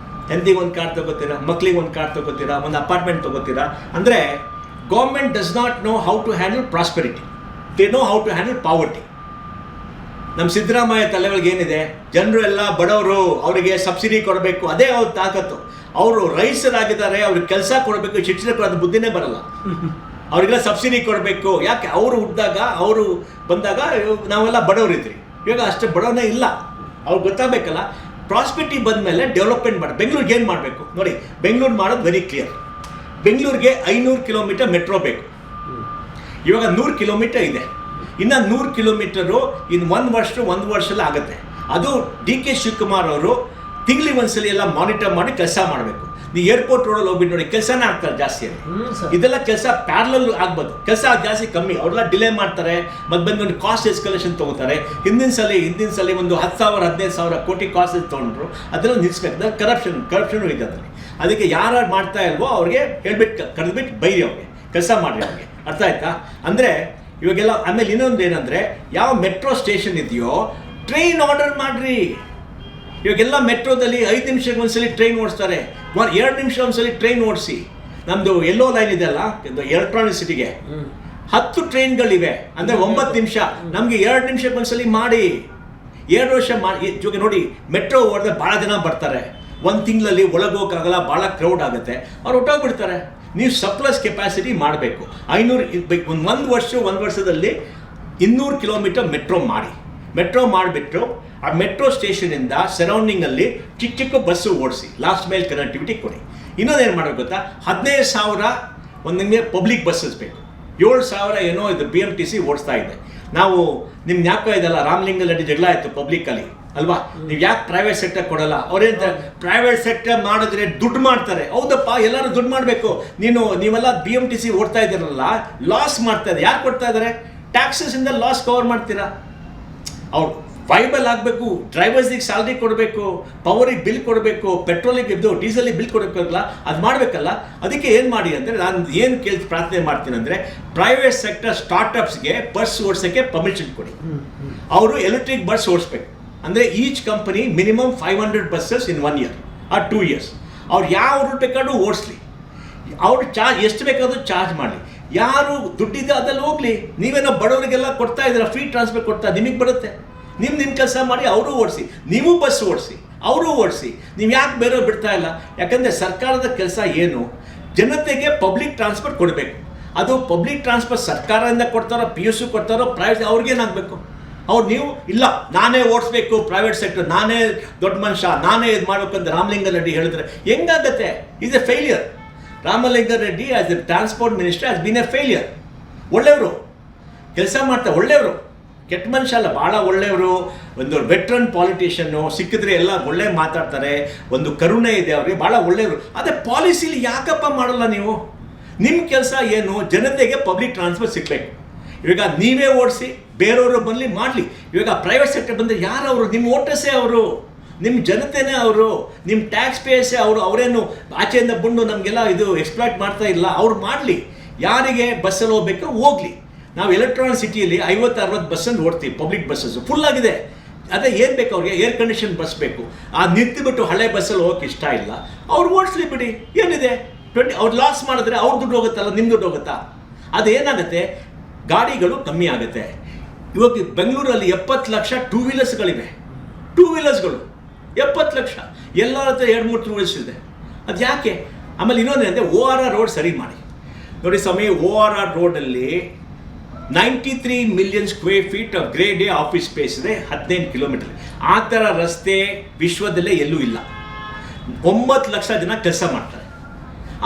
ಹೆಂದಿಗೆ ಒಂದು ಕಾರ್ ತಗೋತೀರಾ, ಮಕ್ಳಿಗೆ ಒಂದು ಕಾರ್ ತಗೋತೀರಾ, ಒಂದು ಅಪಾರ್ಟ್ಮೆಂಟ್ ತಗೋತೀರಾ. ಅಂದರೆ government does not know how to handle prosperity, they know how to handle poverty. ನಮ್ಮ ಸಿದ್ದರಾಮಯ್ಯ ತಲೆಗಳಿಗೆ ಏನಿದೆ, ಜನರು ಎಲ್ಲ ಬಡವರು, ಅವರಿಗೆ ಸಬ್ಸಿಡಿ ಕೊಡಬೇಕು, ಅದೇ ಅವ್ರ ತಾಕತ್ತು. ಅವರು ರೈತರಾಗಿದ್ದಾರೆ, ಅವ್ರಿಗೆ ಕೆಲಸ ಕೊಡಬೇಕು, ಶಿಕ್ಷಣ ಕೊಡೋದು ಬುದ್ಧಿನೇ ಬರಲ್ಲ. ಅವರಿಗೆಲ್ಲ ಸಬ್ಸಿಡಿ ಕೊಡಬೇಕು. ಯಾಕೆ? ಅವರು ಹುಟ್ಟಿದಾಗ, ಅವರು ಬಂದಾಗ ನಾವೆಲ್ಲ ಬಡವರಿದ್ರಿ. ಇವಾಗ ಅಷ್ಟು ಬಡವನೇ ಇಲ್ಲ. ಅವ್ರಿಗೆ ಗೊತ್ತಾಗಬೇಕಲ್ಲ. ಪ್ರಾಸ್ಪೆರಿಟಿ ಬಂದ ಮೇಲೆ ಡೆವಲಪ್ಮೆಂಟ್ ಮಾಡಿ. ಬೆಂಗಳೂರಿಗೆ ಏನು ಮಾಡಬೇಕು ನೋಡಿ, ಬೆಂಗಳೂರು ಮಾಡೋದು ವೆರಿ ಕ್ಲಿಯರ್. ಬೆಂಗಳೂರಿಗೆ 500 ಕಿಲೋಮೀಟರ್ ಮೆಟ್ರೋ ಬೇಕು. ಇವಾಗ 100 ಕಿಲೋಮೀಟರ್ ಇದೆ. ಇನ್ನು 100 ಕಿಲೋಮೀಟರು ಇನ್ನು ಒಂದು ವರ್ಷದಲ್ಲಿ ಆಗುತ್ತೆ. ಅದು ಡಿ.ಕೆ. ಶಿವಕುಮಾರ್ ಅವರು ತಿಂಗಳಿಗೆ ಒಂದ್ಸಲಿ ಎಲ್ಲ ಮಾನಿಟರ್ ಮಾಡಿ ಕೆಲಸ ಮಾಡಬೇಕು. ನೀವು ಏರ್ಪೋರ್ಟ್ ರೋಡಲ್ಲಿ ಹೋಗ್ಬಿಟ್ಟು ನೋಡಿ, ಕೆಲಸನೇ ಆಗ್ತಾರೆ ಜಾಸ್ತಿ ಅಲ್ಲಿ. ಇದೆಲ್ಲ ಕೆಲಸ ಪ್ಯಾರಲಲ್ ಆಗ್ಬೋದು. ಕೆಲಸ ಜಾಸ್ತಿ ಕಮ್ಮಿ, ಅವರೆಲ್ಲ ಡಿಲೇ ಮಾಡ್ತಾರೆ. ಮತ್ತೆ ಬಂದು ಒಂದು ಕಾಸ್ಟ್ ಎಸ್ಕಲೇಷನ್ ತೊಗೋತಾರೆ. ಹಿಂದಿನ ಸಲ ಒಂದು 10,000-15,000 ಕೋಟಿ ಕಾಸ್ಟ್ ತೊಗೊಂಡ್ರು. ಅದೆಲ್ಲ ನಿಲ್ಲಿಸ್ಬೇಕು. ಕರಪ್ಷನು ಇದೆ ಅದರಲ್ಲಿ. ಅದಕ್ಕೆ ಯಾರು ಮಾಡ್ತಾ ಇಲ್ವೋ ಅವ್ರಿಗೆ ಹೇಳ್ಬಿಟ್ಟು ಕರೆದ್ಬಿಟ್ಟು ಬೈರಿ, ಅವ್ರಿಗೆ ಕೆಲಸ ಮಾಡಿ, ಅವ್ರಿಗೆ ಅರ್ಥ ಆಯ್ತಾ? ಅಂದರೆ ಇವಾಗೆಲ್ಲ. ಆಮೇಲೆ ಇನ್ನೊಂದು ಏನಂದರೆ, ಯಾವ ಮೆಟ್ರೋ ಸ್ಟೇಷನ್ ಇದೆಯೋ ಟ್ರೈನ್ ಆರ್ಡರ್ ಮಾಡಿರಿ. ಇವಾಗೆಲ್ಲ ಮೆಟ್ರೋದಲ್ಲಿ 5 ನಿಮಿಷಕ್ಕೆ ಒಂದ್ಸಲಿ ಟ್ರೈನ್ ಓಡಿಸ್ತಾರೆ, 2 ನಿಮಿಷ ಒಂದ್ಸಲಿ ಟ್ರೈನ್ ಓಡಿಸಿ. ನಮ್ಮದು ಎಲ್ಲೋ ಲೈನ್ ಇದೆ ಅಲ್ಲ, ಎಲೆಕ್ಟ್ರಾನಿಕ್ ಸಿಟಿಗೆ 10 ಟ್ರೈನ್ಗಳಿವೆ. ಅಂದರೆ 9 ನಿಮಿಷ. ನಮಗೆ 2 ನಿಮಿಷಕ್ಕೆ ಒಂದ್ಸಲಿ ಮಾಡಿ, 2 ವರ್ಷ ಮಾಡಿ. ಇವಾಗ ನೋಡಿ, ಮೆಟ್ರೋ ಓಡಿದ್ರೆ ಭಾಳ ಜನ ಬರ್ತಾರೆ. 1 ತಿಂಗಳಲ್ಲಿ ಒಳಗೋಗಕ್ಕಾಗಲ್ಲ, ಭಾಳ ಕ್ರೌಡ್ ಆಗುತ್ತೆ, ಅವ್ರು ಹೊಟ್ಟೋಗ್ಬಿಡ್ತಾರೆ. ನೀವು ಸರ್ಪ್ಲಸ್ ಕೆಪಾಸಿಟಿ ಮಾಡಬೇಕು. 500 ಒಂದು ವರ್ಷದಲ್ಲಿ 200 ಕಿಲೋಮೀಟರ್ ಮೆಟ್ರೋ ಮಾಡಿಬಿಟ್ಟು ಆ ಮೆಟ್ರೋ ಸ್ಟೇಷನಿಂದ ಸರೌಂಡಿಂಗಲ್ಲಿ ಚಿಕ್ಕ ಬಸ್ಸು ಓಡಿಸಿ, ಲಾಸ್ಟ್ ಮೈಲ್ ಕನೆಕ್ಟಿವಿಟಿ ಕೊಡಿ. ಇನ್ನೊಂದೇನು ಮಾಡಬೇಕು ಗೊತ್ತಾ? 15,000 ಒಂದಿಗೆ ಪಬ್ಲಿಕ್ ಬಸ್ಸಸ್ ಬೇಕು. 7,000 ಏನೋ ಇದು BMTC ಓಡಿಸ್ತಾ ಇದೆ. ನಾವು ನಿಮ್ಮ ಜ್ಞಾಪಕ ಇದೆಲ್ಲ, ರಾಮಲಿಂಗರೆಡ್ಡಿ ಜಗಳ ಆಯಿತು ಪಬ್ಲಿಕ್ಕಲ್ಲಿ ಅಲ್ವಾ? ನೀವು ಯಾಕೆ ಪ್ರೈವೇಟ್ ಸೆಕ್ಟರ್ ಕೊಡಲ್ಲ? ಅವ್ರೇನು ಪ್ರೈವೇಟ್ ಸೆಕ್ಟರ್ ಮಾಡಿದ್ರೆ ದುಡ್ಡು ಮಾಡ್ತಾರೆ. ಹೌದಪ್ಪ, ಎಲ್ಲರೂ ದುಡ್ಡು ಮಾಡಬೇಕು. ನೀವೆಲ್ಲ BMTC ಓಡ್ತಾ ಇದ್ದೀರಲ್ಲ, ಲಾಸ್ ಮಾಡ್ತಾ ಇದೆ. ಯಾರು ಕೊಡ್ತಾ ಇದ್ದಾರೆ? ಟ್ಯಾಕ್ಸಸ್ಸಿಂದ ಲಾಸ್ ಕವರ್ ಮಾಡ್ತೀರಾ? ಅವ್ರು ವೈಬಲ್ ಆಗಬೇಕು. ಡ್ರೈವರ್ಸಿಗೆ ಸ್ಯಾಲ್ರಿ ಕೊಡಬೇಕು, ಪವರಿಗೆ ಬಿಲ್ ಕೊಡಬೇಕು, ಪೆಟ್ರೋಲಿಗೆ ಡೀಸೆಲಿಗೆ ಬಿಲ್ ಕೊಡಬೇಕಲ್ಲ, ಅದು ಮಾಡಬೇಕಲ್ಲ. ಅದಕ್ಕೆ ಏನು ಮಾಡಿ ಅಂದರೆ, ನಾನು ಏನು ಪ್ರಾರ್ಥನೆ ಮಾಡ್ತೀನಿ ಅಂದರೆ, ಪ್ರೈವೇಟ್ ಸೆಕ್ಟರ್ ಸ್ಟಾರ್ಟಪ್ಸ್ಗೆ ಬಸ್ ಓಡಿಸೋಕ್ಕೆ ಪರ್ಮಿಷನ್ ಕೊಡಿ. ಅವರು ಎಲೆಕ್ಟ್ರಿಕ್ ಬಸ್ ಓಡಿಸ್ಬೇಕು. ಅಂದರೆ ಈಚ್ ಕಂಪನಿ ಮಿನಿಮಮ್ 500 ಬಸ್ಸಸ್ ಇನ್ 1 year ಆರ್ 2 years. ಅವ್ರು ಯಾವ ರೂಟ್ ಬೇಕಾದ್ರೂ ಓಡಿಸ್ಲಿ. ಅವ್ರು ಎಷ್ಟು ಬೇಕಾದ್ರೂ ಚಾರ್ಜ್ ಮಾಡಲಿ. ಯಾರು ದುಡ್ಡಿದೆ ಅದಲ್ಲಿ ಹೋಗಲಿ. ನೀವೇನೋ ಬಡವರಿಗೆಲ್ಲ ಕೊಡ್ತಾ ಇದ್ದೀರಾ, ಫ್ರೀ ಟ್ರಾನ್ಸ್ಫರ್ ಕೊಡ್ತಾ, ನಿಮಗೆ ಬರುತ್ತೆ. ನಿಮ್ಮ ಕೆಲಸ ಮಾಡಿ, ಅವರು ಓಡಿಸಿ. ನೀವು ಬಸ್ ಓಡಿಸಿ, ಅವರು ಓಡಿಸಿ. ನೀವು ಯಾಕೆ ಬೇರೆಯವ್ರು ಬಿಡ್ತಾ ಇಲ್ಲ? ಯಾಕಂದರೆ ಸರ್ಕಾರದ ಕೆಲಸ ಏನು? ಜನತೆಗೆ ಪಬ್ಲಿಕ್ ಟ್ರಾನ್ಸ್ಪೋರ್ಟ್ ಕೊಡಬೇಕು. ಅದು ಪಬ್ಲಿಕ್ ಟ್ರಾನ್ಸ್ಪೋರ್ಟ್ ಸರ್ಕಾರದಿಂದ ಕೊಡ್ತಾರೋ, PSU ಕೊಡ್ತಾರೋ, ಪ್ರೈವೇಟ್, ಅವ್ರಿಗೇನಾಗಬೇಕು? ನೀವು ಇಲ್ಲ, ನಾನೇ ಓಡಿಸ್ಬೇಕು ಪ್ರೈವೇಟ್ ಸೆಕ್ಟರ್, ನಾನೇ ದೊಡ್ಡ ಮನುಷ್ಯ, ನಾನೇ ಇದು ಮಾಡಬೇಕು ಅಂತ ರಾಮಲಿಂಗಾರೆಡ್ಡಿ ಹೇಳಿದ್ರೆ ಹೆಂಗಾಗತ್ತೆ? Is a failure. Ramalinga Reddy as a transport minister has been a failure. ಒಳ್ಳೆಯವರು, ಕೆಲಸ ಮಾಡ್ತಾರೆ, ಒಳ್ಳೆಯವರು, ಕೆಟ್ಟ ಮನುಷ್ಯ ಅಲ್ಲ, ಭಾಳ ಒಳ್ಳೆಯವರು. ಒಂದು ವೆಟ್ರನ್ ಪಾಲಿಟಿಷಿಯನ್ನು ಸಿಕ್ಕಿದ್ರೆ ಎಲ್ಲ ಒಳ್ಳೆ ಮಾತಾಡ್ತಾರೆ, ಒಂದು ಕರುಣೆ ಇದೆ ಅವ್ರಿಗೆ, ಭಾಳ ಒಳ್ಳೆಯವರು. ಅದೇ ಪಾಲಿಸಿಲಿ ಯಾಕಪ್ಪ ಮಾಡಲ್ಲ ನೀವು? ನಿಮ್ಮ ಕೆಲಸ ಏನು? ಜನತೆಗೆ ಪಬ್ಲಿಕ್ ಟ್ರಾನ್ಸ್ಪೋರ್ಟ್ ಸಿಗಬೇಕು. ಇವಾಗ ನೀವೇ ಓಡಿಸಿ, ಬೇರೆಯವರು ಬರಲಿ ಮಾಡಲಿ. ಇವಾಗ ಪ್ರೈವೇಟ್ ಸೆಕ್ಟರ್ ಬಂದರೆ ಯಾರು ಅವರು? ನಿಮ್ಮ ವೋಟರ್ಸೇ ಅವರು, ನಿಮ್ಮ ಜನತೆನೇ ಅವರು, ನಿಮ್ಮ ಟ್ಯಾಕ್ಸ್ ಪೇಯರ್ಸೇ ಅವರು. ಅವರೇನು ಆಚೆಯಿಂದ ಬಂದು ನಮಗೆಲ್ಲ ಇದು ಎಕ್ಸ್ಪ್ಲಾಯ್ಟ್ ಮಾಡ್ತಾ ಇಲ್ಲ. ಅವ್ರು ಮಾಡಲಿ. ಯಾರಿಗೆ ಬಸ್ಸಲ್ಲಿ ಹೋಗ್ಬೇಕು ಹೋಗಲಿ. ನಾವು ಎಲೆಕ್ಟ್ರಾನಿಕ್ ಸಿಟಿಯಲ್ಲಿ 50-60 ಬಸ್ಸನ್ನು ಓಡ್ತೀವಿ, ಪಬ್ಲಿಕ್ ಬಸ್ಸಸ್ಸು ಫುಲ್ ಆಗಿದೆ. ಅದೇ ಏನು ಬೇಕು ಅವ್ರಿಗೆ? ಏರ್ ಕಂಡೀಷನ್ ಬಸ್ ಬೇಕು. ಆ ನಿಂತುಬಿಟ್ಟು ಹಳೆ ಬಸ್ಸಲ್ಲಿ ಹೋಗೋಕೆ ಇಷ್ಟ ಇಲ್ಲ, ಅವ್ರು ಓಡಿಸ್ಲಿ ಬಿಡಿ, ಏನಿದೆ? ಅವ್ರು ಲಾಸ್ ಮಾಡಿದ್ರೆ ಅವ್ರ ದುಡ್ಡು ಹೋಗುತ್ತಲ್ಲ, ನಿಮ್ಮ ದುಡ್ಡು ಹೋಗುತ್ತಾ? ಅದೇನಾಗುತ್ತೆ? ಗಾಡಿಗಳು ಕಮ್ಮಿ ಆಗುತ್ತೆ. ಇವಾಗ ಬೆಂಗಳೂರಲ್ಲಿ 70 ಲಕ್ಷ 2 ವೀಲರ್ಸ್ಗಳಿವೆ. 2 ವೀಲರ್ಸ್ಗಳು 70 ಲಕ್ಷ. ಎಲ್ಲರ ಹತ್ರ 2-3 2 ವೀಲರ್ಸ್ ಇದೆ. ಅದು ಯಾಕೆ? ಆಮೇಲೆ ಇನ್ನೊಂದೇನಂದರೆ, ORR ರೋಡ್ ಸರಿ ಮಾಡಿ ನೋಡಿ ಸ್ವಾಮಿ. ORR ರೋಡಲ್ಲಿ 93 million square feet of grade A office space ಇದೆ, 15 ಕಿಲೋಮೀಟರ್. ಆ ಥರ ರಸ್ತೆ ವಿಶ್ವದಲ್ಲೇ ಎಲ್ಲೂ ಇಲ್ಲ. 9 ಲಕ್ಷ ಜನ ಕೆಲಸ ಮಾಡ್ತಾರೆ.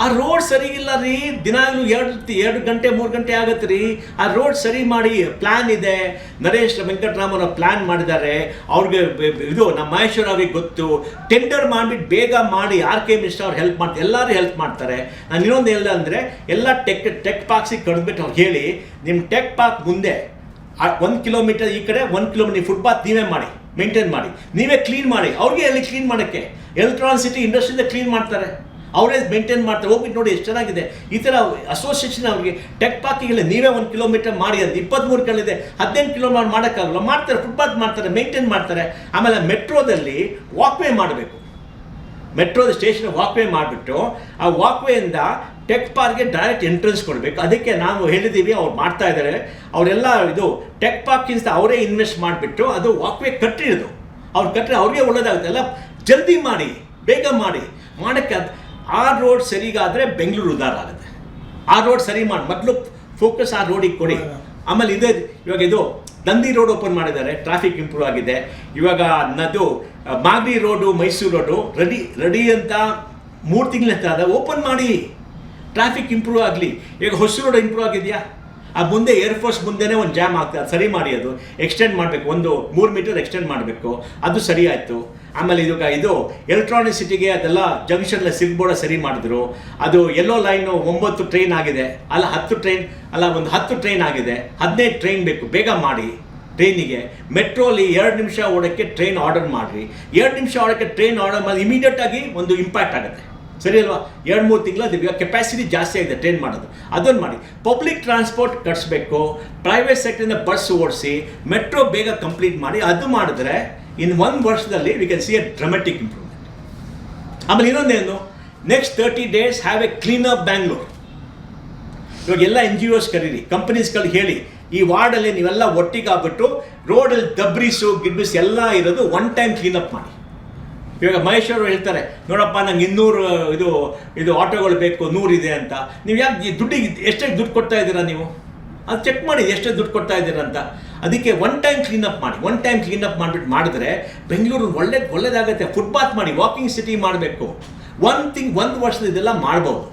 ಆ ರೋಡ್ ಸರಿಗಿಲ್ಲ ರೀ. ದಿನಾಗಲೂ 2 ಗಂಟೆ 3 ಗಂಟೆ ಆಗುತ್ತೆ ರೀ. ಆ ರೋಡ್ ಸರಿ ಮಾಡಿ. ಪ್ಲ್ಯಾನ್ ಇದೆ, ನರೇಶ್ ವೆಂಕಟರಾಮನ್ ಪ್ಲ್ಯಾನ್ ಮಾಡಿದ್ದಾರೆ. ಅವ್ರಿಗೆ ಇದು ನಮ್ಮ ಮಹೇಶ್ವರ ಅವ್ರಿಗೆ ಗೊತ್ತು. ಟೆಂಡರ್ ಮಾಡಿಬಿಟ್ಟು ಬೇಗ ಮಾಡಿ. RK ಮಿಶ್ರಾ ಅವ್ರು ಹೆಲ್ಪ್ ಮಾಡ್ತಾರೆ, ಎಲ್ಲರೂ ಹೆಲ್ಪ್ ಮಾಡ್ತಾರೆ. ನಾನು ಇನ್ನೊಂದು ಎಲ್ಲ ಅಂದರೆ, ಎಲ್ಲ ಟೆಕ್ ಪಾರ್ಕ್ಸಿಗೆ ಕರೆದ್ಬಿಟ್ಟು ಅವ್ರು ಹೇಳಿ, ನಿಮ್ಮ ಟೆಕ್ ಪಾರ್ಕ್ ಮುಂದೆ 1 ಕಿಲೋಮೀಟರ್ ಈ ಕಡೆ 1 ಕಿಲೋಮೀಟರ್ ಫುಟ್ಪಾತ್ ನೀವೇ ಮಾಡಿ, ಮೇಂಟೈನ್ ಮಾಡಿ, ನೀವೇ ಕ್ಲೀನ್ ಮಾಡಿ. ಅವ್ರಿಗೆ ಅಲ್ಲಿ ಕ್ಲೀನ್ ಮಾಡೋಕ್ಕೆ ಎಲೆಕ್ಟ್ರಾನಿಕ್ ಸಿಟಿ ಇಂಡಸ್ಟ್ರಿಯಿಂದ ಕ್ಲೀನ್ ಮಾಡ್ತಾರೆ. ಅವರೇ ಮೇಂಟೈನ್ ಮಾಡ್ತಾರೆ. ಹೋಗ್ಬಿಟ್ಟು ನೋಡಿ ಎಷ್ಟು ಚೆನ್ನಾಗಿದೆ. ಈ ಥರ ಅಸೋಸಿಯೇಷನ್ ಅವ್ರಿಗೆ ಟೆಕ್ ಪಾರ್ಕಿಗೆ ನೀವೇ 1 ಕಿಲೋಮೀಟರ್ ಮಾಡಿ ಅಂತ 23 ಕಲ್ಲಿದೆ 18 ಕಿಲೋಮೀಟರ್ ಮಾಡೋಕ್ಕಾಗಲ್ಲ, ಮಾಡ್ತಾರೆ. ಫುಟ್ಪಾತ್ ಮಾಡ್ತಾರೆ, ಮೇಂಟೈನ್ ಮಾಡ್ತಾರೆ. ಆಮೇಲೆ ಮೆಟ್ರೋದಲ್ಲಿ ವಾಕ್ವೇ ಮಾಡಬೇಕು. ಮೆಟ್ರೋದ ಸ್ಟೇಷನ್ ವಾಕ್ವೇ ಮಾಡಿಬಿಟ್ಟು ಆ ವಾಕ್ವೇಯಿಂದ ಟೆಕ್ ಪಾರ್ಕ್ಗೆ ಡೈರೆಕ್ಟ್ ಎಂಟ್ರೆನ್ಸ್ ಕೊಡಬೇಕು. ಅದಕ್ಕೆ ನಾವು ಹೇಳಿದ್ದೀವಿ, ಅವ್ರು ಮಾಡ್ತಾ ಇದ್ದಾರೆ. ಅವರೆಲ್ಲ ಇದು ಟೆಕ್ ಪಾರ್ಕಿಂದ ಅವರೇ ಇನ್ವೆಸ್ಟ್ ಮಾಡಿಬಿಟ್ಟು ಅದು ವಾಕ್ವೇ ಕಟ್ಟಿರೋದು. ಅವ್ರು ಕಟ್ಟರೆ ಅವ್ರಿಗೆ ಒಳ್ಳೇದಾಗುತ್ತೆ. ಎಲ್ಲ ಜಲ್ದಿ ಮಾಡಿ, ಬೇಗ ಮಾಡಿ. ಮಾಡೋಕ್ಕೆ ಆ ರೋಡ್ ಸರಿಗಾದರೆ ಬೆಂಗಳೂರು ಉದ್ಧಾರ ಆಗುತ್ತೆ. ಆ ರೋಡ್ ಸರಿ ಮಾಡಿ ಮೊದಲು ಫೋಕಸ್ ಆ ರೋಡಿಗೆ ಕೊಡಿ. ಆಮೇಲೆ ಇದೆ ಇವಾಗ ಇದು ನಂದಿ ರೋಡ್ ಓಪನ್ ಮಾಡಿದ್ದಾರೆ, ಟ್ರಾಫಿಕ್ ಇಂಪ್ರೂವ್ ಆಗಿದೆ. ಇವಾಗ ಅದು Magadi road, Mysuru road ready ಅಂತ 3 ತಿಂಗಳ ಓಪನ್ ಮಾಡಿ, ಟ್ರಾಫಿಕ್ ಇಂಪ್ರೂವ್ ಆಗಲಿ. ಈಗ ಹೊಸ ರೋಡ್ ಇಂಪ್ರೂವ್ ಆಗಿದೆಯಾ? ಆ ಮುಂದೆ ಏರ್ಫೋರ್ಸ್ ಮುಂದೆನೇ ಒಂದು ಜಾಮ್ ಆಗ್ತದೆ, ಅದು ಸರಿ ಮಾಡಿ. ಅದು ಎಕ್ಸ್ಟೆಂಡ್ ಮಾಡಬೇಕು, ಒಂದು 3 ಮೀಟರ್ ಎಕ್ಸ್ಟೆಂಡ್ ಮಾಡಬೇಕು, ಅದು ಸರಿ ಆಯಿತು. ಆಮೇಲೆ ಇದು ಎಲೆಕ್ಟ್ರಾನಿಕ್ ಸಿಟಿಗೆ ಅದೆಲ್ಲ ಜಂಕ್ಷನ್ಲ ಸಿಗ್ಬೋರ್ಡ ಸರಿ ಮಾಡಿದ್ರು. ಅದು ಎಲ್ಲೋ ಲೈನು 9 ಟ್ರೈನ್ ಆಗಿದೆ, ಅಲ್ಲ 10 ಟ್ರೈನ್ ಆಗಿದೆ. 15 ಟ್ರೈನ್ ಬೇಕು, ಬೇಗ ಮಾಡಿ. ಟ್ರೈನಿಗೆ ಮೆಟ್ರೋಲಿ 2 ನಿಮಿಷ ಓಡೋಕ್ಕೆ ಟ್ರೈನ್ ಆರ್ಡರ್ ಮಾಡಿರಿ. 2 ನಿಮಿಷ ಓಡೋಕ್ಕೆ ಟ್ರೈನ್ ಆರ್ಡರ್ ಮಾಡಿ ಇಮಿಡಿಯೇಟ್ ಆಗಿ ಒಂದು ಇಂಪ್ಯಾಕ್ಟ್ ಆಗುತ್ತೆ. ಸರಿ ಅಲ್ವಾ? 2-3 ತಿಂಗಳ ಇವಾಗ ಕೆಪಾಸಿಟಿ ಜಾಸ್ತಿ ಆಗಿದೆ ಟ್ರೈನ್ ಮಾಡೋದು, ಅದನ್ನು ಮಾಡಿ. ಪಬ್ಲಿಕ್ ಟ್ರಾನ್ಸ್ಪೋರ್ಟ್ ಕಟ್ಸ್ಬೇಕು, ಪ್ರೈವೇಟ್ ಸೆಕ್ಟರಿಂದ ಬಸ್ ಓಡಿಸಿ, ಮೆಟ್ರೋ ಬೇಗ ಕಂಪ್ಲೀಟ್ ಮಾಡಿ. ಅದು ಮಾಡಿದ್ರೆ ಇನ್ 1 ವರ್ಷದಲ್ಲಿ we can see a dramatic improvement. ಆಮೇಲೆ ಇನ್ನೊಂದೇನು, next 30 days have a clean up Bangalore. ಇವಾಗ ಎಲ್ಲ NGOs ಕರೀರಿ, ಕಂಪನೀಸ್ಗಳಿಗೆ ಹೇಳಿ, ಈ ವಾರ್ಡಲ್ಲಿ ನೀವೆಲ್ಲ ಒಟ್ಟಿಗೆ ಆಗ್ಬಿಟ್ಟು ರೋಡಲ್ಲಿ ದಬ್ರಿಸು ಗಿಬ್ರಿಸು ಎಲ್ಲ ಇರೋದು 1 time ಕ್ಲೀನಪ್ ಮಾಡಿ. ಇವಾಗ ಮಹೇಶ್ ಅವರು ಹೇಳ್ತಾರೆ, ನೋಡಪ್ಪ ನಂಗೆ 200 ಇದು ಆಟೋಗಳು ಬೇಕು, 100 ಇದೆ ಅಂತ. ನೀವು ಯಾಕೆ ದುಡ್ಡಿಗೆ ಎಷ್ಟೇ ದುಡ್ಡು ಕೊಡ್ತಾ ಇದ್ದೀರಾ ನೀವು? ಅದು ಚೆಕ್ ಮಾಡಿ ಎಷ್ಟೇ ದುಡ್ಡು ಕೊಡ್ತಾ ಇದ್ದೀರಾ ಅಂತ. ಅದಕ್ಕೆ 1 time ಕ್ಲೀನಪ್ ಮಾಡಿ. 1 time ಕ್ಲೀನಪ್ ಮಾಡಿಬಿಟ್ಟು ಮಾಡಿದ್ರೆ ಬೆಂಗಳೂರು ಒಳ್ಳೇದಾಗುತ್ತೆ. ಫುಟ್ಪಾತ್ ಮಾಡಿ, ವಾಕಿಂಗ್ ಸಿಟಿ ಮಾಡಬೇಕು. ಒಂದು ವರ್ಷದ ಇದೆಲ್ಲ ಮಾಡ್ಬೋದು.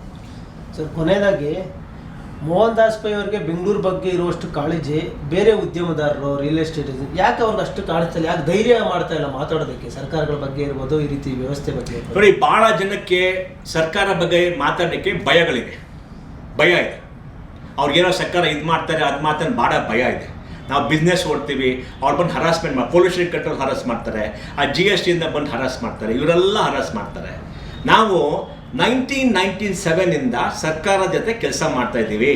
ಸರ್, ಕೊನೆಯದಾಗಿ ಮೋಹನ್ ದಾಸ್ ಪೈ ಅವರಿಗೆ ಬೆಂಗಳೂರು ಬಗ್ಗೆ ಇರುವಷ್ಟು ಕಾಳಜಿ ಬೇರೆ ಉದ್ಯಮದಾರರು, ರಿಯಲ್ ಎಸ್ಟೇಟ್ ಯಾಕೆ ಅವ್ರಿಗೆ ಅಷ್ಟು ಕಾಣಿಸ್ತಾ ಇಲ್ಲ? ಯಾಕೆ ಧೈರ್ಯ ಮಾಡ್ತಾ ಇಲ್ಲ ಮಾತಾಡೋದಕ್ಕೆ? ಸರ್ಕಾರಗಳ ಬಗ್ಗೆ ಇರ್ಬೋದು, ಈ ರೀತಿ ವ್ಯವಸ್ಥೆ ಬಗ್ಗೆ. ನೋಡಿ, ಭಾಳ ಜನಕ್ಕೆ ಸರ್ಕಾರ ಬಗ್ಗೆ ಮಾತಾಡೋಕ್ಕೆ ಭಯಗಳಿದೆ, ಭಯ ಇದೆ. ಅವ್ರಿಗೇನೋ ಸರ್ಕಾರ ಇದು ಮಾಡ್ತಾರೆ, ಅದು ಮಾಡ್ತಾರೆ, ಭಾಳ ಭಯ ಇದೆ. ನಾವು ಬಿಸ್ನೆಸ್ ಓಡ್ತೀವಿ, ಅವ್ರು ಬಂದು ಹರಾಸ್ಮೆಂಟ್ ಮಾಡಿ, ಪೊಲ್ಯೂಷನ್ ಕಂಟ್ರೋಲ್ ಹರಾಸ್ ಮಾಡ್ತಾರೆ, ಆ GSTಯಿಂದ ಬಂದು ಹರಾಸ್ ಮಾಡ್ತಾರೆ, ಇವರೆಲ್ಲ ಹರಾಸ್ ಮಾಡ್ತಾರೆ. ನಾವು 1997 ಸರ್ಕಾರ ಜೊತೆ ಕೆಲಸ ಮಾಡ್ತಾ ಇದ್ದೀವಿ.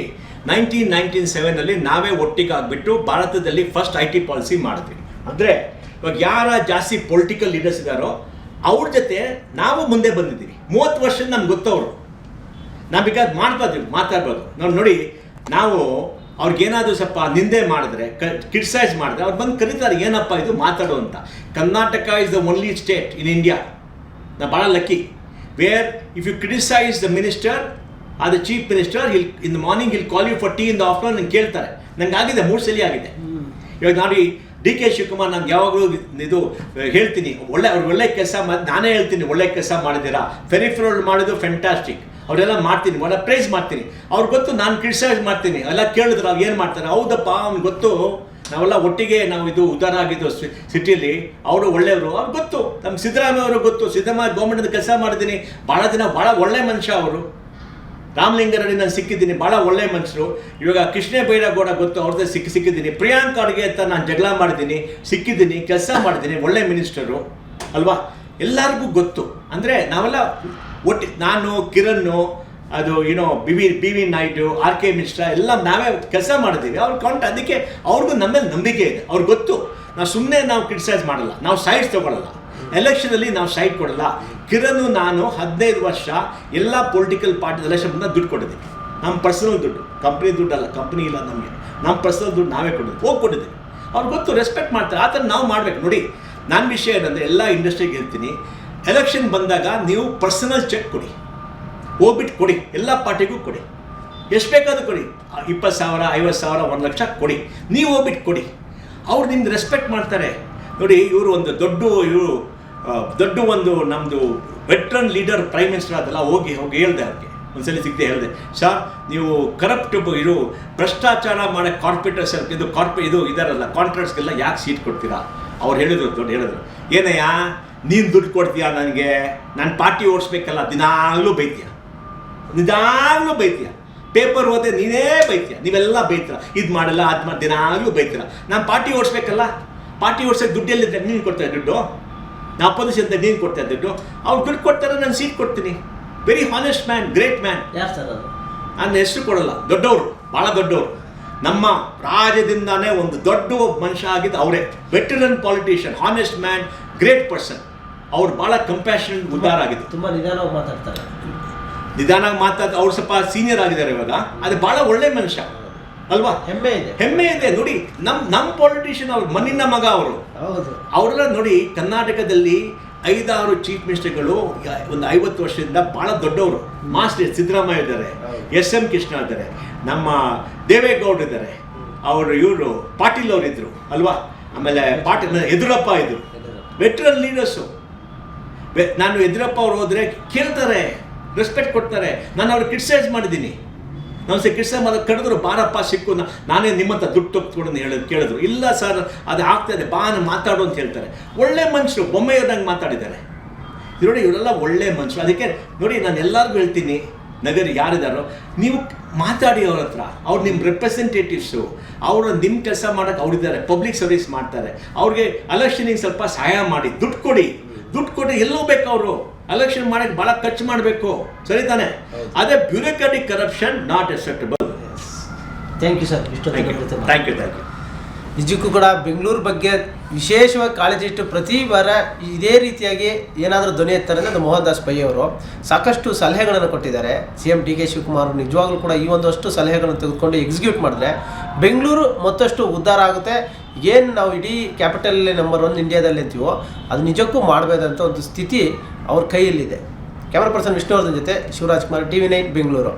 1997 ನಾವೇ ಒಟ್ಟಿಗೆ ಆಗಿಬಿಟ್ಟು ಭಾರತದಲ್ಲಿ ಫಸ್ಟ್ IT ಪಾಲಿಸಿ ಮಾಡಿದ್ವಿ. ಅಂದರೆ ಇವಾಗ ಯಾರ ಜಾಸ್ತಿ ಪೊಲಿಟಿಕಲ್ ಲೀಡರ್ಸ್ ಇದ್ದಾರೋ ಅವ್ರ ಜೊತೆ ನಾವು ಮುಂದೆ ಬಂದಿದ್ದೀವಿ. 30 ವರ್ಷದ ನಮ್ಗೆ ಗೊತ್ತವರು, ನಾವು ಬೇಕಾದ್ರೆ ಮಾತಾಡ್ಬೋದು. ನಾವು ನೋಡಿ, ನಾವು ಅವ್ರಿಗೇನಾದರೂ ಸ್ವಲ್ಪ ನಿಂದೆ ಮಾಡಿದ್ರೆ, ಕ್ರಿಟಿಸೈಸ್ ಮಾಡಿದ್ರೆ ಅವ್ರು ಬಂದು ಕರೀತಾರೆ, ಏನಪ್ಪ ಇದು ಮಾತಾಡೋ ಅಂತ. Karnataka is the only state in India, ನಾವು ಭಾಳ lucky, where if you criticize the minister or the chief minister, in the morning he'll call you for tea, in the afternoon ನಂಗೆ ಕೇಳ್ತಾರೆ. ನಂಗೆ ಆಗಿದೆ, 3 ಸಲ ಆಗಿದೆ. ಇವಾಗ ನೋಡಿ, DK ಶಿವಕುಮಾರ್ ನಂಗೆ ಯಾವಾಗಲೂ ಇದು ಹೇಳ್ತೀನಿ, ಒಳ್ಳೆ ಕೆಲಸ ಮಾಡಿ, ನಾನೇ ಹೇಳ್ತೀನಿ ಒಳ್ಳೆ ಕೆಲಸ ಮಾಡಿದ್ದೀರಾ, ಫೆರಿಫೆರಲ್ ಮಾಡಿದ್ದು ಫ್ಯಾಂಟಾಸ್ಟಿಕ್, ಅವರೆಲ್ಲ ಮಾಡ್ತೀನಿ, ಒಳ್ಳೆ ಪ್ರೈಸ್ ಮಾಡ್ತೀನಿ. ಅವ್ರಿಗೆ ಗೊತ್ತು ನಾನು ಕ್ರಿಟಿಸೈಸ್ ಮಾಡ್ತೀನಿ, ಎಲ್ಲ ಕೇಳಿದ್ರು ಅವ್ರು ಏನು ಮಾಡ್ತಾರೆ, ಹೌದಪ್ಪ ಅವ್ನಿಗೆ ಗೊತ್ತು, ನಾವೆಲ್ಲ ಒಟ್ಟಿಗೆ ನಾವು ಇದು ಉದ್ಧಾರ ಆಗಿದ್ದು ಸಿಟಿಯಲ್ಲಿ, ಅವರು ಒಳ್ಳೆಯವರು, ಅವ್ರಿಗೆ ಗೊತ್ತು. ನಮ್ಮ ಸಿದ್ದರಾಮಯ್ಯ ಅವರು ಗೊತ್ತು, ಸಿದ್ದರಾಮಯ್ಯ ಗೌರ್ಮೆಂಟ್ ಕೆಲಸ ಮಾಡಿದ್ದೀನಿ ಭಾಳ ದಿನ, ಭಾಳ ಒಳ್ಳೆ ಮನುಷ್ಯ ಅವರು. ರಾಮಲಿಂಗಾರೆಡ್ಡಿ ನಾನು ಸಿಕ್ಕಿದ್ದೀನಿ, ಭಾಳ ಒಳ್ಳೆ ಮನುಷ್ಯರು. ಇವಾಗ ಕೃಷ್ಣ ಬೈರೇಗೌಡ ಗೊತ್ತು, ಅವ್ರದ್ದೇ ಸಿಕ್ಕಿದ್ದೀನಿ. ಪ್ರಿಯಾಂಕ್ ಖರ್ಗೆ ಅಂತ ನಾನು ಜಗಳ ಮಾಡಿದ್ದೀನಿ, ಸಿಕ್ಕಿದ್ದೀನಿ, ಕೆಲಸ ಮಾಡಿದ್ದೀನಿ, ಒಳ್ಳೆ ಮಿನಿಸ್ಟರು ಅಲ್ವಾ, ಎಲ್ಲರಿಗೂ ಗೊತ್ತು. ಅಂದರೆ ನಾವೆಲ್ಲ ನಾನು, ಕಿರಣ್, ಅದು BV ನಾಯ್ಡು, RK ಮಿಶ್ರಾ ಎಲ್ಲ ನಾವೇ ಕೆಲಸ ಮಾಡಿದ್ದೀವಿ. ಅದಕ್ಕೆ ಅವ್ರಿಗೂ ನಮ್ಮ ಮೇಲೆ ನಂಬಿಕೆ ಇದೆ. ಅವ್ರಿಗೆ ಗೊತ್ತು ನಾವು ಕ್ರಿಟಿಸೈಸ್ ಮಾಡಲ್ಲ, ನಾವು ಸೈಡ್ಸ್ ತೊಗೊಳ್ಳಲ್ಲ, ಎಲೆಕ್ಷನಲ್ಲಿ ನಾವು ಸೈಡ್ ಕೊಡಲ್ಲ. ಕಿರಣ್ ನಾನು 15 ವರ್ಷ ಎಲ್ಲ ಪೊಲಿಟಿಕಲ್ ಪಾರ್ಟಿ ಎಲೆಕ್ಷನ್ ಬಂದಾಗ ದುಡ್ಡು ಕೊಟ್ಟಿದ್ದೀವಿ. ನಮ್ಮ ಪರ್ಸನಲ್ ದುಡ್ಡು, ಕಂಪ್ನಿ ದುಡ್ಡು ಅಲ್ಲ, ಕಂಪ್ನಿ ಇಲ್ಲ ನಮಗೆ, ನಮ್ಮ ಪರ್ಸನಲ್ ದುಡ್ಡು ನಾವೇ ಕೊಟ್ಟಿದ್ದೀವಿ. ಅವ್ರಿಗೆ ಗೊತ್ತು, ರೆಸ್ಪೆಕ್ಟ್ ಮಾಡ್ತಾರೆ. ಆ ಥರ ನಾವು ಮಾಡಬೇಕು. ನೋಡಿ, ನನ್ನ ವಿಷಯ ಏನಂದರೆ, ಎಲ್ಲ ಇಂಡಸ್ಟ್ರಿಗೆ ಹೇಳ್ತೀನಿ, ಎಲೆಕ್ಷನ್ ಬಂದಾಗ ನೀವು ಪರ್ಸನಲ್ ಚೆಕ್ ಕೊಡಿ, ಹೋಗ್ಬಿಟ್ಟು ಕೊಡಿ, ಎಲ್ಲ ಪಾರ್ಟಿಗೂ ಕೊಡಿ, ಎಷ್ಟು ಬೇಕಾದ್ರೂ ಕೊಡಿ, 20,000, 50,000, 1 ಲಕ್ಷ ಕೊಡಿ, ನೀವು ಹೋಗ್ಬಿಟ್ಟು ಕೊಡಿ. ಅವ್ರು ನಿಮ್ಗೆ ರೆಸ್ಪೆಕ್ಟ್ ಮಾಡ್ತಾರೆ. ನೋಡಿ, ಇವರು ಒಂದು ದೊಡ್ಡ ಒಂದು ನಮ್ಮದು ವೆಟ್ರನ್ ಲೀಡರ್ ಪ್ರೈಮ್ ಮಿನಿಸ್ಟರ್ ಅದೆಲ್ಲ ಹೋಗಿ ಹೇಳಿದೆ ಅವ್ರಿಗೆ, ಒಂದ್ಸಲಿ ಸಿಗದೆ ಹೇಳಿದೆ, ಸರ್ ನೀವು ಕರಪ್ಟ್ ಭ್ರಷ್ಟಾಚಾರ ಮಾಡೋ ಕಾರ್ಪೊರೇಟರ್ಸ್ ಇದು ಇದಾರಲ್ಲ ಕಾಂಟ್ರಾಕ್ಟ್ಸ್ಗೆಲ್ಲ ಯಾಕೆ ಸೀಟ್ ಕೊಡ್ತೀರಾ? ಅವ್ರು ಹೇಳಿದ್ರು, ಏನಯ್ಯ ನೀನು ದುಡ್ಡು ಕೊಡ್ತೀಯಾ ನನಗೆ, ನಾನು ಪಾರ್ಟಿ ಓಡಿಸ್ಬೇಕಲ್ಲ, ದಿನಾಗಲೂ ಬೈತೀಯ, ಪೇಪರ್ ಓದೆ ನೀನೇ ಬೈತೀಯ, ನೀವೆಲ್ಲ ಬೈತೀರ, ಇದು ಮಾಡಲ್ಲ ಅದು ಮಾಡಿ ದಿನಾಗಲೂ ಬೈತೀರ. ನಾನು ಪಾರ್ಟಿ ಓಡಿಸ್ಬೇಕಲ್ಲ, ಪಾರ್ಟಿ ಓಡಿಸೋಕೆ ದುಡ್ಡು ಎಲ್ಲಿದ್ದೆ? ನೀನು ಕೊಡ್ತಾರೆ ದುಡ್ಡು, ನಾ ಅಪೋಸಿಷನ್ ಅಂತ ನೀನು ಕೊಡ್ತಾರೆ ದುಡ್ಡು. ಅವ್ರು ದುಡ್ಡು ಕೊಡ್ತಾರೆ, ನಾನು ಸೀಟ್ ಕೊಡ್ತೀನಿ. Very honest man, great man. ಯಾರು ಸರ್ ಅದು? ನನ್ನ ಹೆಸರು ಕೊಡಲ್ಲ, ದೊಡ್ಡವರು, ಬಹಳ ದೊಡ್ಡವರು. ನಮ್ಮ ರಾಜ್ಯದಿಂದಾನೇ ಒಂದು ದೊಡ್ಡ ಮನುಷ್ಯ ಆಗಿದ್ದು ಅವರೇ. Veteran politician, honest man, great person. ಅವ್ರು ಬಹಳ ಕಂಪ್ಯಾಷನ್, ಉದ್ದಾರ ಆಗಿದ್ದು. ತುಂಬಾ ನಿಧಾನವಾಗಿ ಮಾತಾಡ್ತಾರೆ. ನಿಧಾನಾಗಿ ಅವ್ರು ಸ್ವಲ್ಪ ಸೀನಿಯರ್ ಆಗಿದ್ದಾರೆ ಇವಾಗ. ಅದು ಬಹಳ ಒಳ್ಳೆ ಮನುಷ್ಯ ಅಲ್ವಾ? ಹೆಮ್ಮೆ ಇದೆ, ಹೆಮ್ಮೆ ಇದೆ. ನೋಡಿ, ನಮ್ಮ ಪಾಲಿಟಿಷಿಯನ್ ಅವ್ರು, ಮಣ್ಣಿನ ಮಗ ಅವರು. ಹೌದು. ಅವರೆಲ್ಲ ನೋಡಿ, ಕರ್ನಾಟಕದಲ್ಲಿ 5-6 ಚೀಫ್ ಮಿನಿಸ್ಟರ್ಗಳು ಒಂದು 50 ವರ್ಷದಿಂದ ಬಹಳ ದೊಡ್ಡವರು. ಮಾಸ್ಟರ್ ಸಿದ್ದರಾಮಯ್ಯ ಇದ್ದಾರೆ, SM ಕೃಷ್ಣ ಇದ್ದಾರೆ, ನಮ್ಮ ದೇವೇಗೌಡರು ಇದ್ದಾರೆ, ಇವರು ಪಾಟೀಲ್ ಅವರು ಇದ್ರು ಅಲ್ವಾ? ಆಮೇಲೆ ಯಡಿಯೂರಪ್ಪ ಇದ್ರು. Veteran leaders. ನಾನು ಯಡಿಯೂರಪ್ಪ ಅವ್ರು ಹೋದ್ರೆ ಕೇಳ್ತಾರೆ, ರೆಸ್ಪೆಕ್ಟ್ ಕೊಡ್ತಾರೆ. ನಾನು ಅವ್ರಿಗೆ ಕ್ರಿಟಿಸೈಸ್ ಮಾಡಿದ್ದೀನಿ. ನಾವು ಕ್ರಿಟಿಸೈಸ್ ಮಾಡೋದು ಕಡಿದ್ರು, ಬಾರಪ್ಪ ಸಿಕ್ಕು, ನಾನೇ ನಿಮ್ಮಂತ ದುಡ್ಡು ತಪ್ಪಿಕೊಂಡು ಕೇಳಿದ್ರು. ಇಲ್ಲ ಸರ್, ಅದು ಆಗ್ತದೆ, ಬಾ ಮಾತಾಡು ಅಂತ ಹೇಳ್ತಾರೆ. ಒಳ್ಳೆ ಮನುಷ್ಯರು, ಬೊಮ್ಮೆಯವ್ರಂಗೆ ಮಾತಾಡಿದ್ದಾರೆ. ನೋಡಿ, ಇವರೆಲ್ಲ ಒಳ್ಳೆ ಮನುಷ್ಯರು. ಅದಕ್ಕೆ ನೋಡಿ, ನಾನು ಎಲ್ಲರಿಗೂ ಹೇಳ್ತೀನಿ, ನಗರಿ ಯಾರಿದ್ದಾರೋ ನೀವು ಮಾತಾಡಿ ಅವ್ರ ಹತ್ರ. ಅವ್ರು ನಿಮ್ಮ ರೆಪ್ರೆಸೆಂಟೇಟಿವ್ಸು, ಅವರು ನಿಮ್ಮ ಕೆಲಸ ಮಾಡೋಕ್ಕೆ ಅವರಿದ್ದಾರೆ, ಪಬ್ಲಿಕ್ ಸರ್ವಿಸ್ ಮಾಡ್ತಾರೆ. ಅವ್ರಿಗೆ ಎಲೆಕ್ಷನಿಗೆ ಸ್ವಲ್ಪ ಸಹಾಯ ಮಾಡಿ, ದುಡ್ಡು ಕೊಡಿ. ಎಲ್ಲೋ ಬೇಕು ಅವರು ಎಲೆಕ್ಷನ್ ಮಾಡಕ್ಕೆ ಭಾಳ ಖರ್ಚು ಮಾಡಬೇಕು, ಸರಿ ತಾನೆ? ಅದೇ bureaucratic corruption not acceptable. Thank you sir. Thank you. ನಿಜಕ್ಕೂ ಕೂಡ ಬೆಂಗಳೂರು ಬಗ್ಗೆ ವಿಶೇಷವಾಗಿ ಕಾಳಜಿ ಇಟ್ಟು ಪ್ರತಿ ವಾರ ಇದೇ ರೀತಿಯಾಗಿ ಏನಾದರೂ ಧ್ವನಿ ಎತ್ತಾರೆ ಅಂದರೆ ಮೋಹನ್ ದಾಸ್ ಪೈ ಅವರು ಸಾಕಷ್ಟು ಸಲಹೆಗಳನ್ನು ಕೊಟ್ಟಿದ್ದಾರೆ. CM DK ಶಿವಕುಮಾರ್ ನಿಜವಾಗ್ಲೂ ಕೂಡ ಈ ಒಂದಷ್ಟು ಸಲಹೆಗಳನ್ನು ತೆಗೆದುಕೊಂಡು ಎಕ್ಸಿಕ್ಯೂಟ್ ಮಾಡಿದ್ರೆ ಬೆಂಗಳೂರು ಮತ್ತಷ್ಟು ಉದ್ಧಾರ ಆಗುತ್ತೆ. ಏನು ನಾವು ಇಡೀ ಕ್ಯಾಪಿಟಲಲ್ಲಿ ನಂಬರ್ 1 ಇಂಡಿಯಾದಲ್ಲಿ ಅಂತೀವೋ ಅದು ನಿಜಕ್ಕೂ ಮಾಡಬೇಕಂತ ಒಂದು ಸ್ಥಿತಿ ಅವ್ರ ಕೈಯಲ್ಲಿದೆ. ಕ್ಯಾಮರಾ ಪರ್ಸನ್ ವಿಷ್ಣುವರ್ಧನ್ ಜೊತೆ ಶಿವರಾಜ್ ಕುಮಾರ್, TV9 ಬೆಂಗಳೂರು.